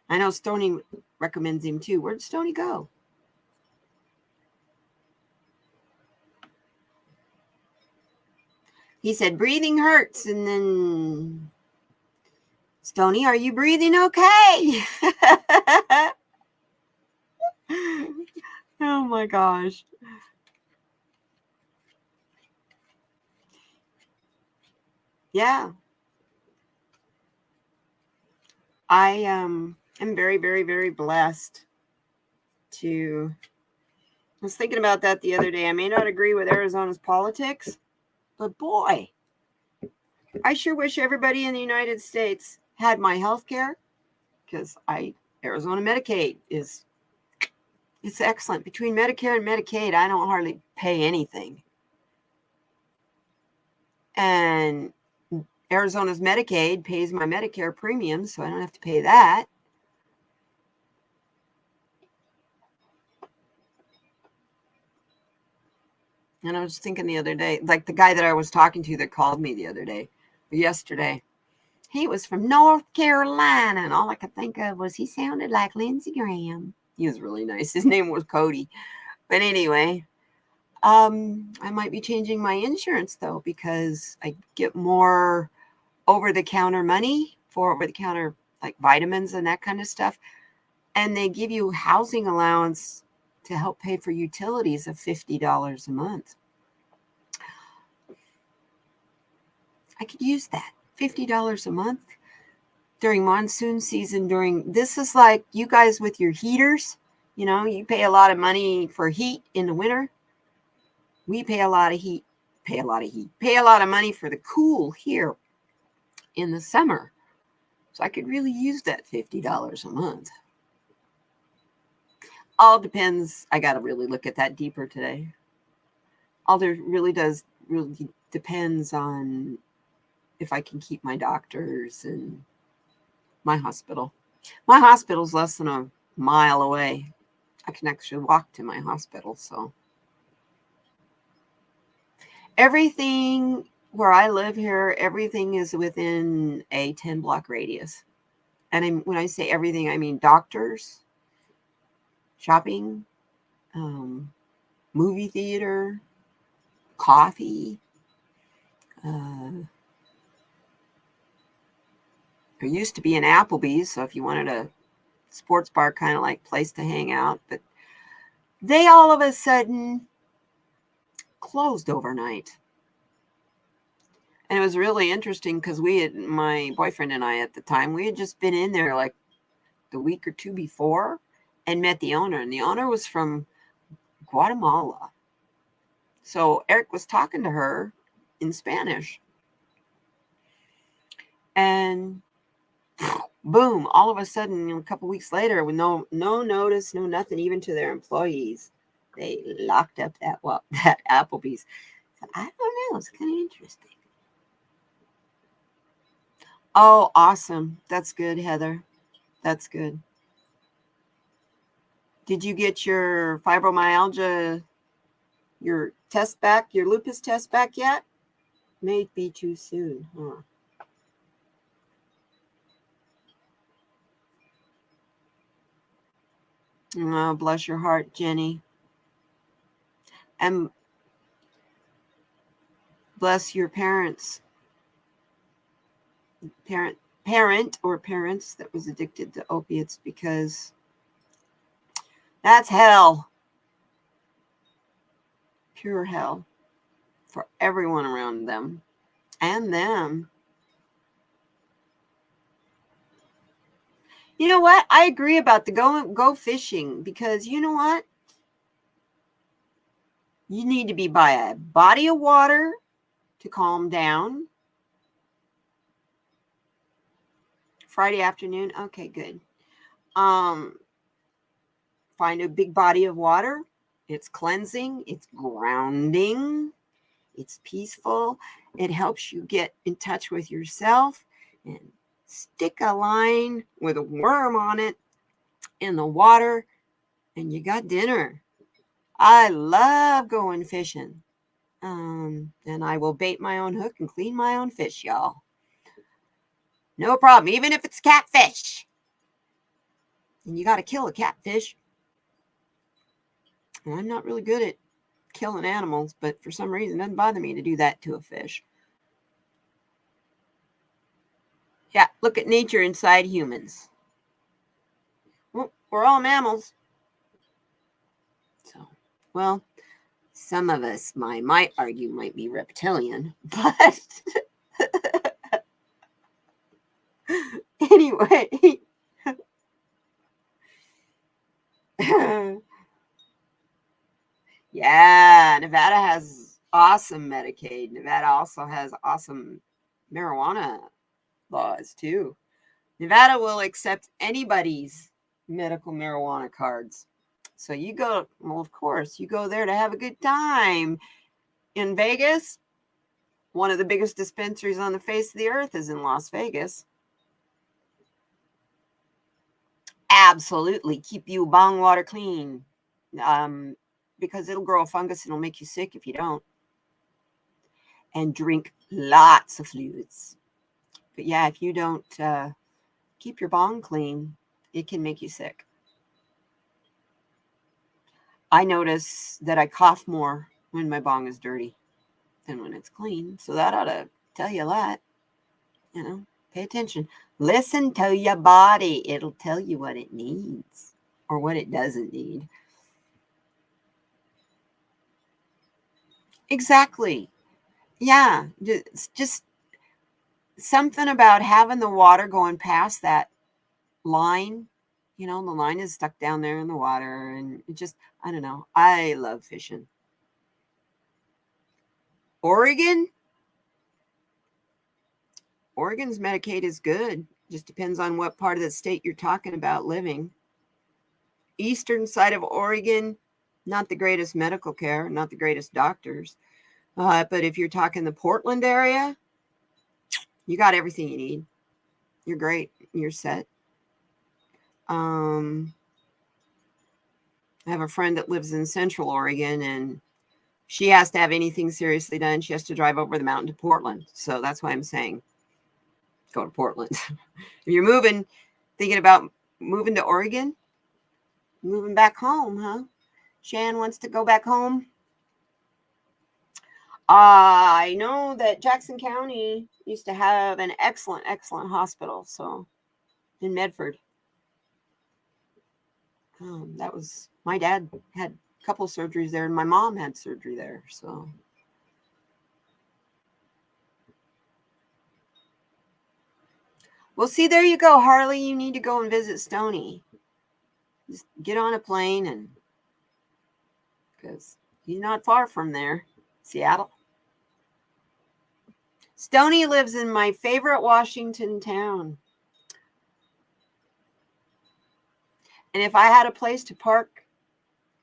I know Stony recommends him too. Where'd Stony go? He said breathing hurts, and then Stony, are you breathing okay? Oh my gosh. Yeah. I am very, very, very blessed to. I was thinking about that the other day. I may not agree with Arizona's politics, but boy, I sure wish everybody in the United States had my health care, because Arizona Medicaid it's excellent. Between Medicare and Medicaid, I don't hardly pay anything. And Arizona's Medicaid pays my Medicare premium, so I don't have to pay that. And I was thinking the other day, like the guy that I was talking to that called me the other day, or yesterday, he was from North Carolina, and all I could think of was he sounded like Lindsey Graham. He was really nice. His name was Cody. But anyway, I might be changing my insurance, though, because I get more over-the-counter money for over-the-counter, like vitamins and that kind of stuff. And they give you housing allowance to help pay for utilities of $50 a month. I could use that. $50 a month during monsoon season. This is like you guys with your heaters. You know, you pay a lot of money for heat in the winter. We pay a lot of pay a lot of money for the cool here in the summer. So I could really use that $50 a month. All depends. I got to really look at that deeper today. All there really depends on if I can keep my doctors and my hospital. My hospital's less than a mile away. I can actually walk to my hospital. So everything where I live here, everything is within a 10-block radius. And when I say everything, I mean doctors, shopping, movie theater, coffee. There used to be an Applebee's, so if you wanted a sports bar kind of like place to hang out, but they all of a sudden closed overnight. And it was really interesting because my boyfriend and I at the time, we had just been in there like the week or two before and met the owner. And the owner was from Guatemala. So Eric was talking to her in Spanish. And boom, all of a sudden, a couple weeks later, with no notice, no nothing, even to their employees, they locked up that Applebee's. So I don't know. It's kind of interesting. Oh, awesome. That's good, Heather. That's good. Did you get your fibromyalgia, your test back, your lupus test back yet? May be too soon, huh? Oh, bless your heart, Jenny. And bless your parents. Parent or parents that was addicted to opiates, because that's hell. Pure hell for everyone around them and them. You know what? I agree about the go fishing, because you know what? You need to be by a body of water to calm down. Friday afternoon. Okay, good. Find a big body of water. It's cleansing. It's grounding. It's peaceful. It helps you get in touch with yourself, and stick a line with a worm on it in the water, and you got dinner. I love going fishing. And I will bait my own hook and clean my own fish, y'all. No problem, even if it's catfish. And you got to kill a catfish. And I'm not really good at killing animals, but for some reason it doesn't bother me to do that to a fish. Yeah, look at nature inside humans. Well, we're all mammals. So, well, some of us, I might argue, might be reptilian, but anyway. Yeah, Nevada has awesome Medicaid. Nevada also has awesome marijuana laws too. Nevada will accept anybody's medical marijuana cards. So you go, well, of course, you go there to have a good time. In Vegas, one of the biggest dispensaries on the face of the earth is in Las Vegas. Absolutely. Keep you bong water clean. Because it'll grow a fungus and it'll make you sick if you don't. And drink lots of fluids. But yeah, if you don't keep your bong clean, it can make you sick. I notice that I cough more when my bong is dirty than when it's clean. So that ought to tell you a lot. You know, pay attention. Listen to your body. It'll tell you what it needs or what it doesn't need. Exactly. Yeah. Just something about having the water going past that line. You know, the line is stuck down there in the water. And it just, I don't know. I love fishing. Oregon's Medicaid is good. Just depends on what part of the state you're talking about living. Eastern side of Oregon, not the greatest medical care, not the greatest doctors. But if you're talking the Portland area, you got everything you need. You're great. You're set. I have a friend that lives in Central Oregon, and she has to have anything seriously done. She has to drive over the mountain to Portland. So that's why I'm saying go to Portland. If you're thinking about moving to Oregon, moving back home, huh? Shan wants to go back home. I know that Jackson County used to have an excellent hospital. So in Medford, that was, my dad had a couple surgeries there, and my mom had surgery there. So well, see, there you go, Harley. You need to go and visit Stoney. Just get on a plane, and because he's not far from there, Seattle. Stoney lives in my favorite Washington town. And if I had a place to park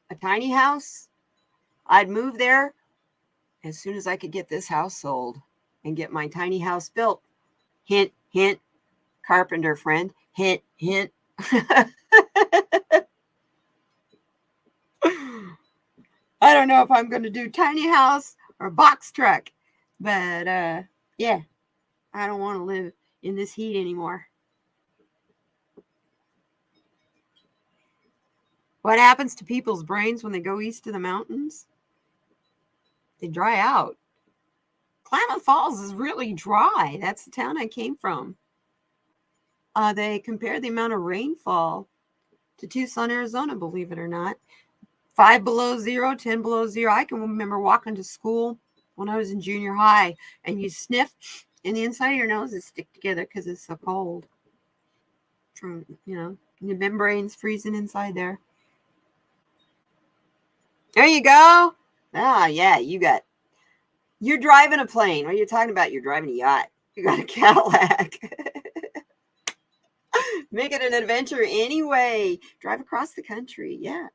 a tiny house, I'd move there as soon as I could get this house sold and get my tiny house built. Hint, hint, carpenter friend. Hint, hint. I don't know if I'm going to do tiny house or box truck, but yeah, I don't want to live in this heat anymore. What happens to people's brains when they go east of the mountains? They dry out. Klamath Falls is really dry. That's the town I came from. They compared the amount of rainfall to Tucson, Arizona, believe it or not. 5 below zero, 10 below zero. I can remember walking to school when I was in junior high, and you sniff, and the inside of your nose is stick together because it's so cold. From, the membrane's freezing inside there. There you go. Ah, yeah, you're driving a plane. What are you talking about? You're driving a yacht. You got a Cadillac. Make it an adventure anyway. Drive across the country. Yeah.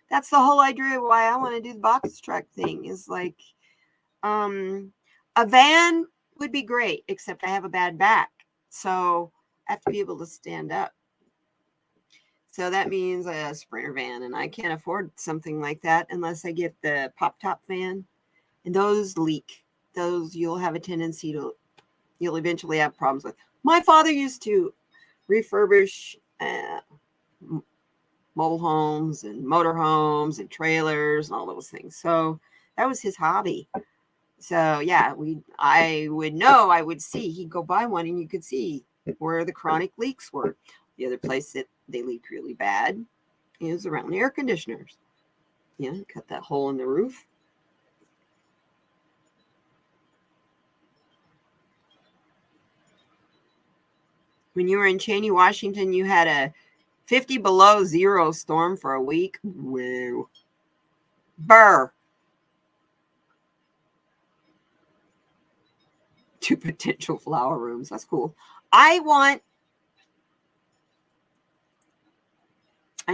That's the whole idea why I want to do the box truck thing is like a van would be great, except I have a bad back. So I have to be able to stand up. So that means a Sprinter van, and I can't afford something like that unless I get the pop top van. And those leak. Those you'll have a tendency to, you'll eventually have problems with. My father used to refurbish mobile homes and motor homes and trailers and all those things. So that was his hobby. So yeah, I would see, he'd go buy one and you could see where the chronic leaks were. The other place that they leaked really bad is around the air conditioners. You know, cut that hole in the roof. When you were in Cheney, Washington, you had a 50 below zero storm for a week. Whoa. Burr. 2 potential flower rooms. That's cool. I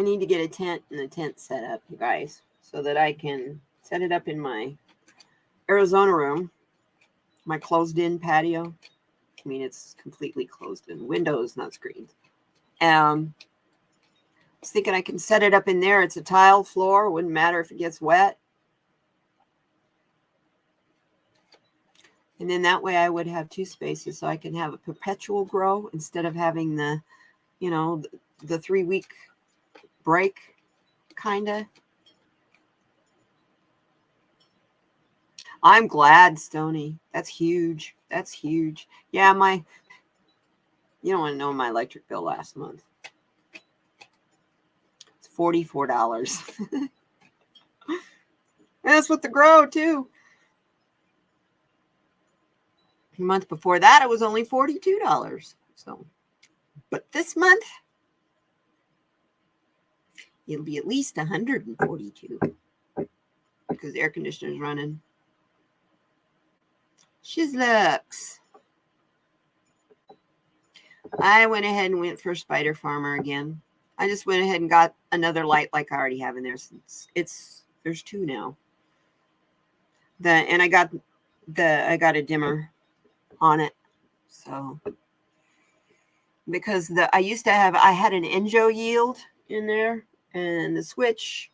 need to get a tent and a tent set up, you guys, so that I can set it up in my Arizona room, my closed-in patio. I mean, it's completely closed in, windows, not screens. I was thinking I can set it up in there. It's a tile floor. Wouldn't matter if it gets wet. And then that way I would have 2 spaces so I can have a perpetual grow instead of having the, you know, the 3-week break, kind of. I'm glad, Stony. That's huge. That's huge. Yeah, you don't want to know my electric bill last month. It's $44. And that's with the grow, too. The month before that, it was only $42. So, but this month, it'll be at least $142 because the air conditioner's running. Shizlux. I went ahead and went for Spider Farmer again. I just went ahead and got another light like I already have in there. Since there's 2 now. And I got a dimmer on it. So because I had an Enjo yield in there, and the switch,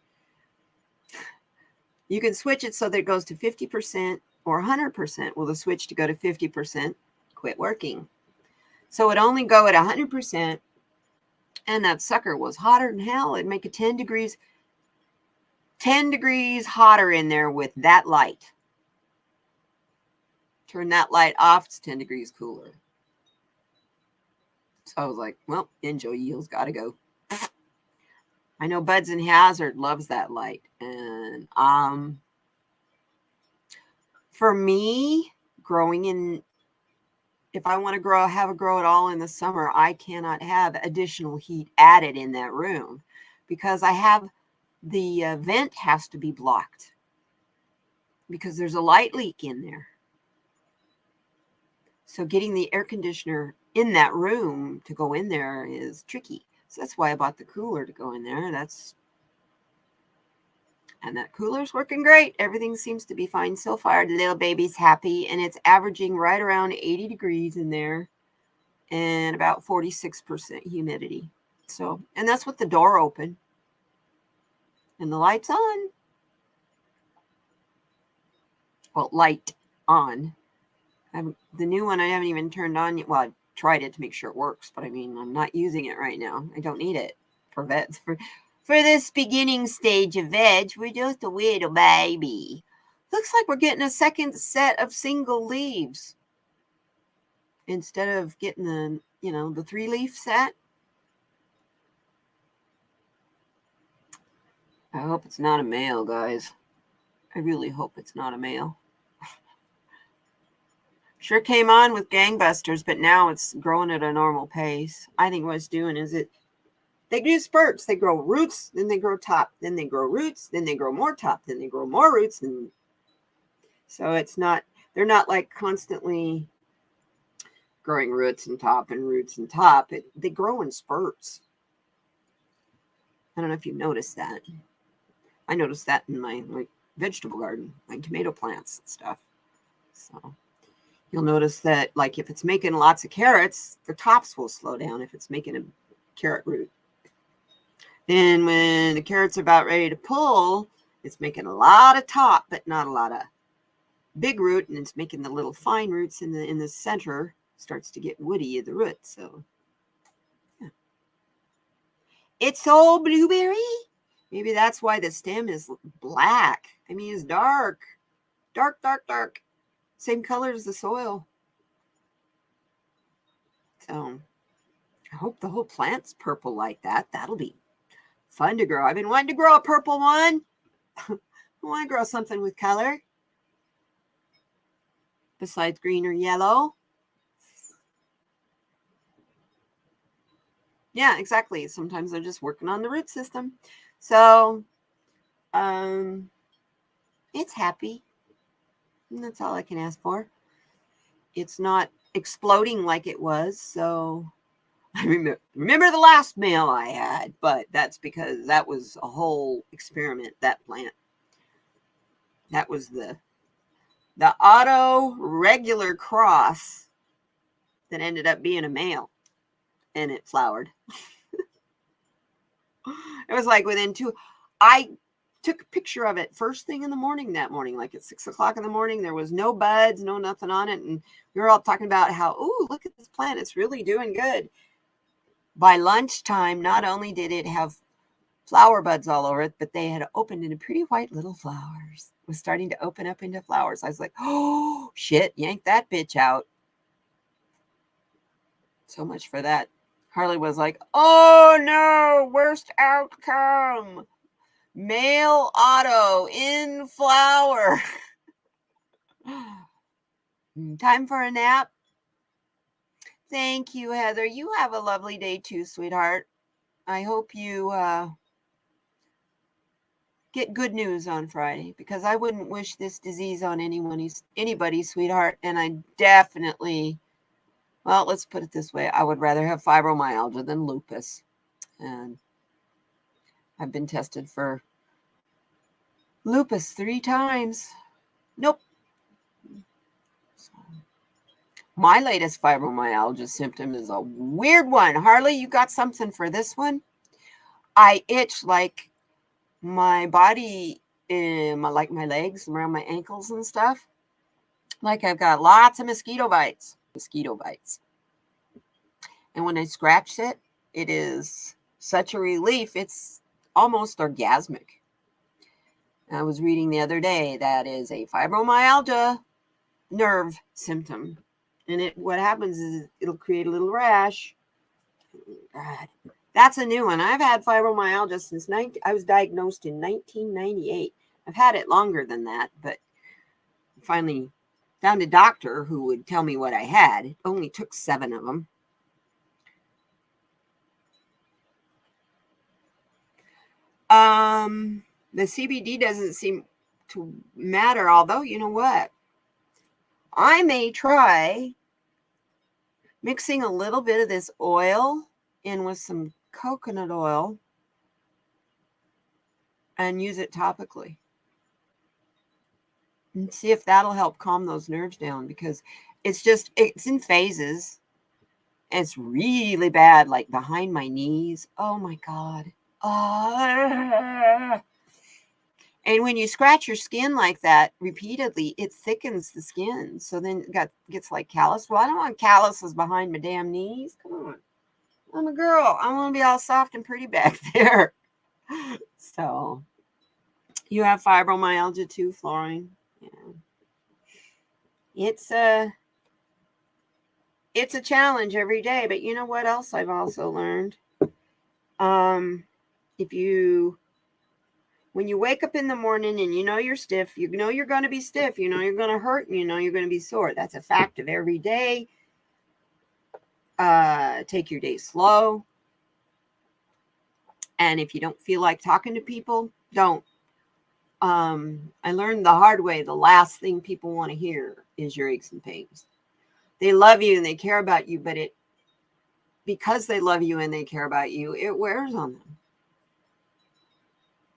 you can switch it so that it goes to 50% or 100%. Well, the switch to go to 50% quit working. So it only go at 100%, and that sucker was hotter than hell. It'd make it 10 degrees hotter in there with that light. Turn that light off, it's 10 degrees cooler. So I was like, well, Enjoy Yield's got to go. I know Buds and Hazard loves that light. And for me, growing in, if I want to have a grow at all in the summer, I cannot have additional heat added in that room because the vent has to be blocked because there's a light leak in there. So getting the air conditioner in that room to go in there is tricky. So that's why I bought the cooler to go in there. And that cooler's working great. Everything seems to be fine so far. The little baby's happy, and it's averaging right around 80 degrees in there and about 46% humidity. So, and that's with the door open and the lights on. Well, light on. The new one I haven't even turned on yet. Well, I've tried it to make sure it works, but I mean, I'm not using it right now. I don't need it for vets. For this beginning stage of veg, we're just a little baby. Looks like we're getting a second set of single leaves instead of getting the 3-leaf set. I hope it's not a male, guys. I really hope it's not a male. Sure came on with gangbusters, but now it's growing at a normal pace. I think what it's doing is they do spurts. They grow roots, then they grow top, then they grow roots, then they grow more top, then they grow more roots, and So they're not like constantly growing roots and top and roots and top. They grow in spurts. I don't know if you've noticed that. I noticed that in my vegetable garden, my tomato plants and stuff. So you'll notice that, like, if it's making lots of carrots, the tops will slow down if it's making a carrot root. Then when the carrots are about ready to pull, it's making a lot of top, but not a lot of big root, and it's making the little fine roots in the center. Starts to get woody at the root. So yeah. It's all blueberry. Maybe that's why the stem is black. I mean, it's dark. Dark, dark, dark. Same color as the soil. So I hope the whole plant's purple like that. That'll be fun to grow. I've been wanting to grow a purple one. I want to grow something with color besides green or yellow. Yeah, exactly. Sometimes they're just working on the root system. So it's happy. And that's all I can ask for. It's not exploding like it was. So I remember the last male I had, but that's because that was a whole experiment, that plant. That was the auto regular cross that ended up being a male, and it flowered. It was like within I took a picture of it first thing in the morning that morning, like at 6 o'clock in the morning. There was no buds, no nothing on it. And we were all talking about how, oh, look at this plant. It's really doing good. By lunchtime, not only did it have flower buds all over it, but they had opened into pretty white little flowers. It was starting to open up into flowers. I was like, oh, shit, yank that bitch out. So much for that. Harley was like, oh, no, worst outcome. Male auto in flower. Time for a nap. Thank you, Heather. You have a lovely day too, sweetheart. I hope you get good news on Friday, because I wouldn't wish this disease on anybody, sweetheart. And I definitely, well, let's put it this way. I would rather have fibromyalgia than lupus. And I've been tested for lupus 3 times. Nope. So, my latest fibromyalgia symptom is a weird one. Harley, you got something for this one? I itch like my body, like my legs, around my ankles and stuff. Like I've got lots of mosquito bites. And when I scratch it, it is such a relief. It's almost orgasmic. I was reading the other day that is a fibromyalgia nerve symptom. And what happens is it'll create a little rash. God, that's a new one. I've had fibromyalgia since I was diagnosed in 1998. I've had it longer than that, but finally found a doctor who would tell me what I had. It only took 7 of them. The CBD doesn't seem to matter, although, you know what? I may try mixing a little bit of this oil in with some coconut oil and use it topically and see if that'll help calm those nerves down, because it's in phases. It's really bad, like behind my knees. Oh my God. And when you scratch your skin like that repeatedly, it thickens the skin. So then it gets like callus. Well, I don't want calluses behind my damn knees. Come on. I'm a girl. I want to be all soft and pretty back there. So you have fibromyalgia too, Florine? Yeah. It's a challenge every day. But you know what else I've also learned? When you wake up in the morning and you know you're stiff, you know you're going to be stiff, you know you're going to hurt, and you know you're going to be sore. That's a fact of every day. Take your day slow. And if you don't feel like talking to people, don't. I learned the hard way. The last thing people want to hear is your aches and pains. They love you and they care about you, but because they love you and they care about you, it wears on them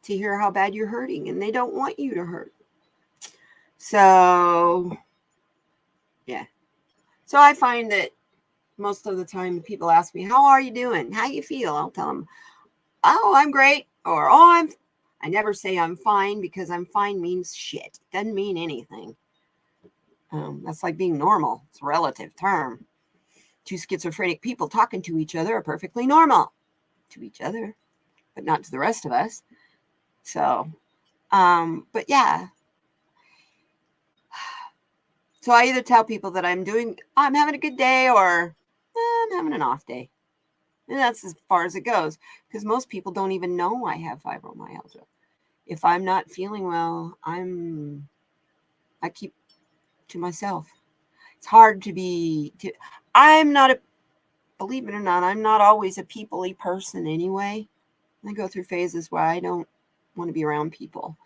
to hear how bad you're hurting, and they don't want you to hurt. So, yeah. So I find that most of the time people ask me, how are you doing? How you feel? I'll tell them, oh, I'm great. Or, oh, I never say I'm fine, because I'm fine means shit. It doesn't mean anything. That's like being normal. It's a relative term. Two schizophrenic people talking to each other are perfectly normal to each other, but not to the rest of us. So, but yeah. So I either tell people that I'm having a good day, or I'm having an off day. And that's as far as it goes, because most people don't even know I have fibromyalgia. If I'm not feeling well, I keep to myself. It's hard to believe it or not, I'm not always a people-y person anyway. I go through phases where I don't want to be around people.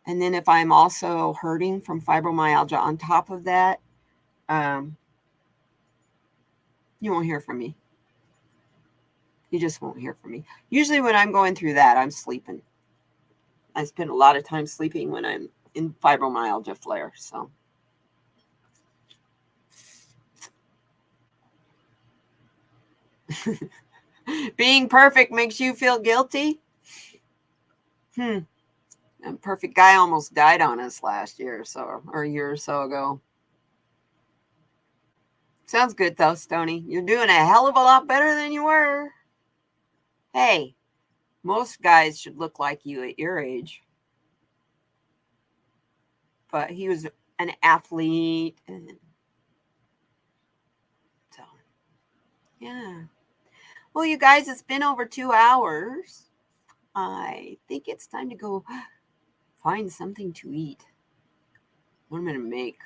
And then if I'm also hurting from fibromyalgia on top of that, you won't hear from me. You just won't hear from me. Usually when I'm going through that, I'm sleeping. I spend a lot of time sleeping when I'm in fibromyalgia flare. So, being perfect makes you feel guilty? A perfect guy almost died on us last year or a year or so ago. Sounds good though, Stony. You're doing a hell of a lot better than you were. Hey, most guys should look like you at your age. But he was an athlete. And so, yeah. Well, you guys, it's been over 2 hours. I think it's time to go find something to eat. What am I going to make?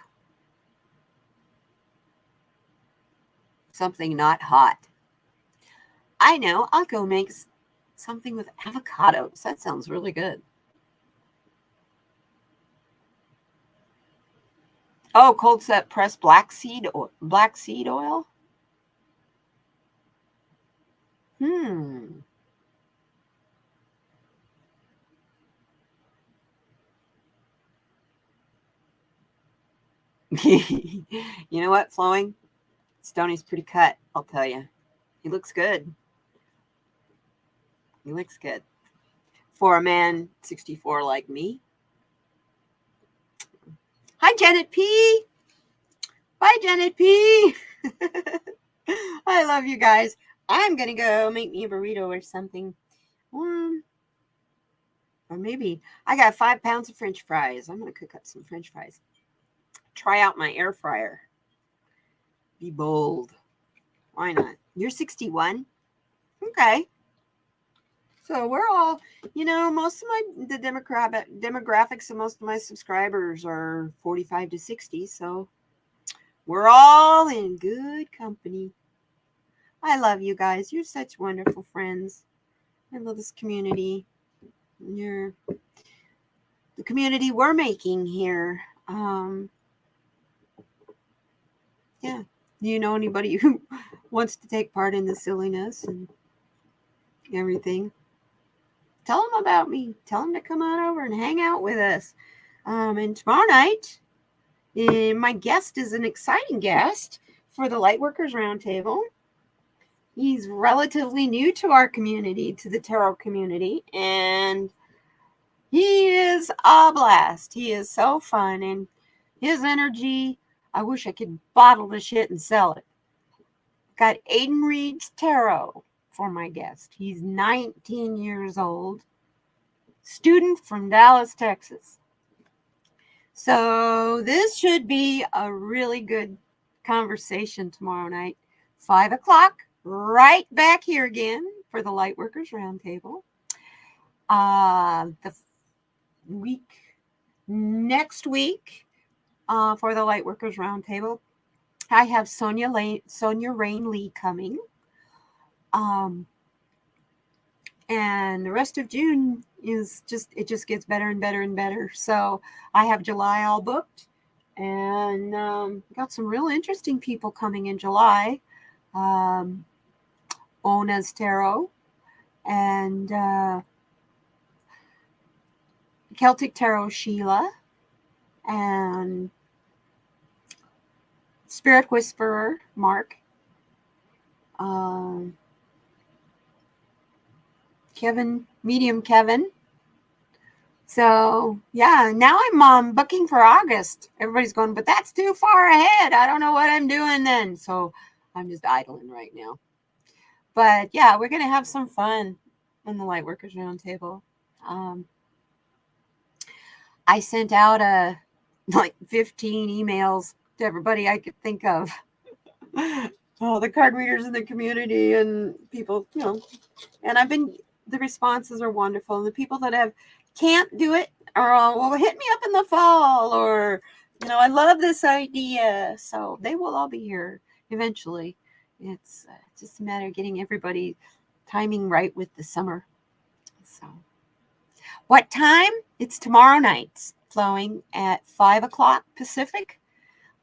Something not hot. I know. I'll go make something with avocados. That sounds really good. Oh, cold set pressed black seed oil. You know what, Flowing? Stoney's pretty cut, I'll tell you. He looks good. He looks good. For a man 64 like me. Hi, Janet P. Bye, Janet P. I love you guys. I'm going to go make me a burrito or something. Or maybe I got 5 pounds of French fries. I'm going to cook up some French fries. Try out my air fryer. Be bold. Why not? You're 61? Okay. So we're all, most of the demographics of most of my subscribers are 45 to 60. So we're all in good company. I love you guys. You're such wonderful friends. I love this community. You're the community we're making here. Yeah. Do you know anybody who wants to take part in the silliness and everything? Tell them about me. Tell them to come on over and hang out with us. And tomorrow night, my guest is an exciting guest for the Lightworkers Roundtable. He's relatively new to our community, to the tarot community, and he is a blast. He is so fun, and his energy, I wish I could bottle the shit and sell it. Got Aiden Reed's Tarot for my guest. He's 19 years old, student from Dallas, Texas. So this should be a really good conversation tomorrow night, 5 o'clock, right back here again for the Lightworkers Roundtable. Next week for the Lightworkers Roundtable, I have Sonia Rain Lee coming. And the rest of June is it just gets better and better and better. So I have July all booked, and got some real interesting people coming in July. Ona's Tarot and Celtic Tarot Sheila and Spirit Whisperer Mark. Kevin, Medium Kevin. So yeah, now I'm booking for August. Everybody's going, but that's too far ahead. I don't know what I'm doing then. So I'm just idling right now. But yeah, we're gonna have some fun in the Lightworkers Roundtable. I sent out like 15 emails to everybody I could think of. All the card readers in the community and people, and the responses are wonderful. And the people that can't do it are all, well, hit me up in the fall, or, I love this idea. So they will all be here eventually. It's just a matter of getting everybody timing right with the summer. So what time? It's tomorrow night, flowing at 5 o'clock Pacific.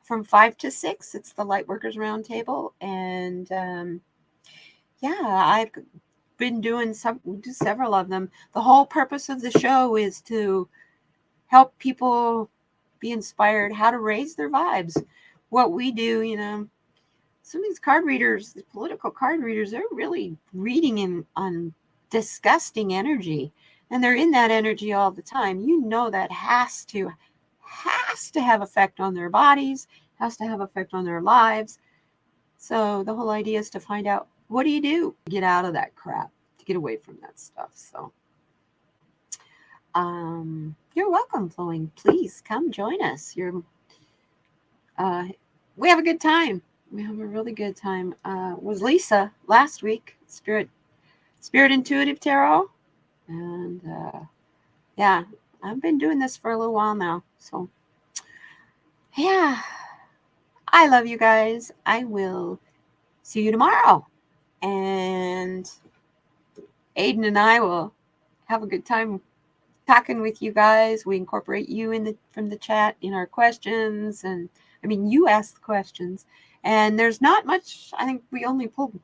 From 5 to 6, it's the Lightworkers Roundtable, and I've been doing several of them. The whole purpose of the show is to help people be inspired how to raise their vibes. What we do, some of these card readers, the political card readers, they're really reading on disgusting energy, and they're in that energy all the time. That has to have effect on their bodies, has to have effect on their lives. So the whole idea is to find out, what do you do to get out of that crap, to get away from that stuff. So you're welcome, Flowing. Please come join us. We have a good time. We have a really good time. Was Lisa last week, Spirit Intuitive Tarot. And yeah, I've been doing this for a little while now. So yeah, I love you guys. I will see you tomorrow. And Aiden and I will have a good time talking with you guys. We incorporate you from the chat in our questions. And you ask the questions. And there's not much. I think we only pulled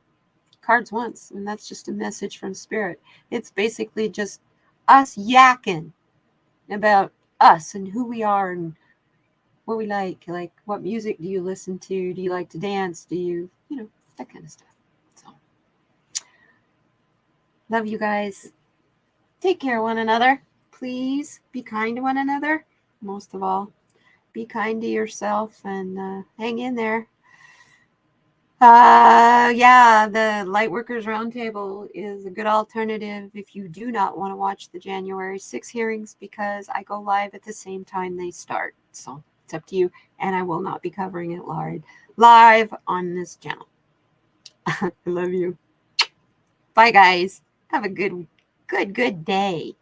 cards once, and that's just a message from Spirit. It's basically just us yakking about us and who we are and what we like what music do you listen to, do you like to dance, do you that kind of stuff. So love you guys. Take care of one another. Please be kind to one another. Most of all, be kind to yourself, and hang in there. The Lightworkers Roundtable is a good alternative if you do not want to watch the January 6 hearings, because I go live at the same time they start. So it's up to you, and I will not be covering it live on this channel. I love you. Bye, guys. Have a good day.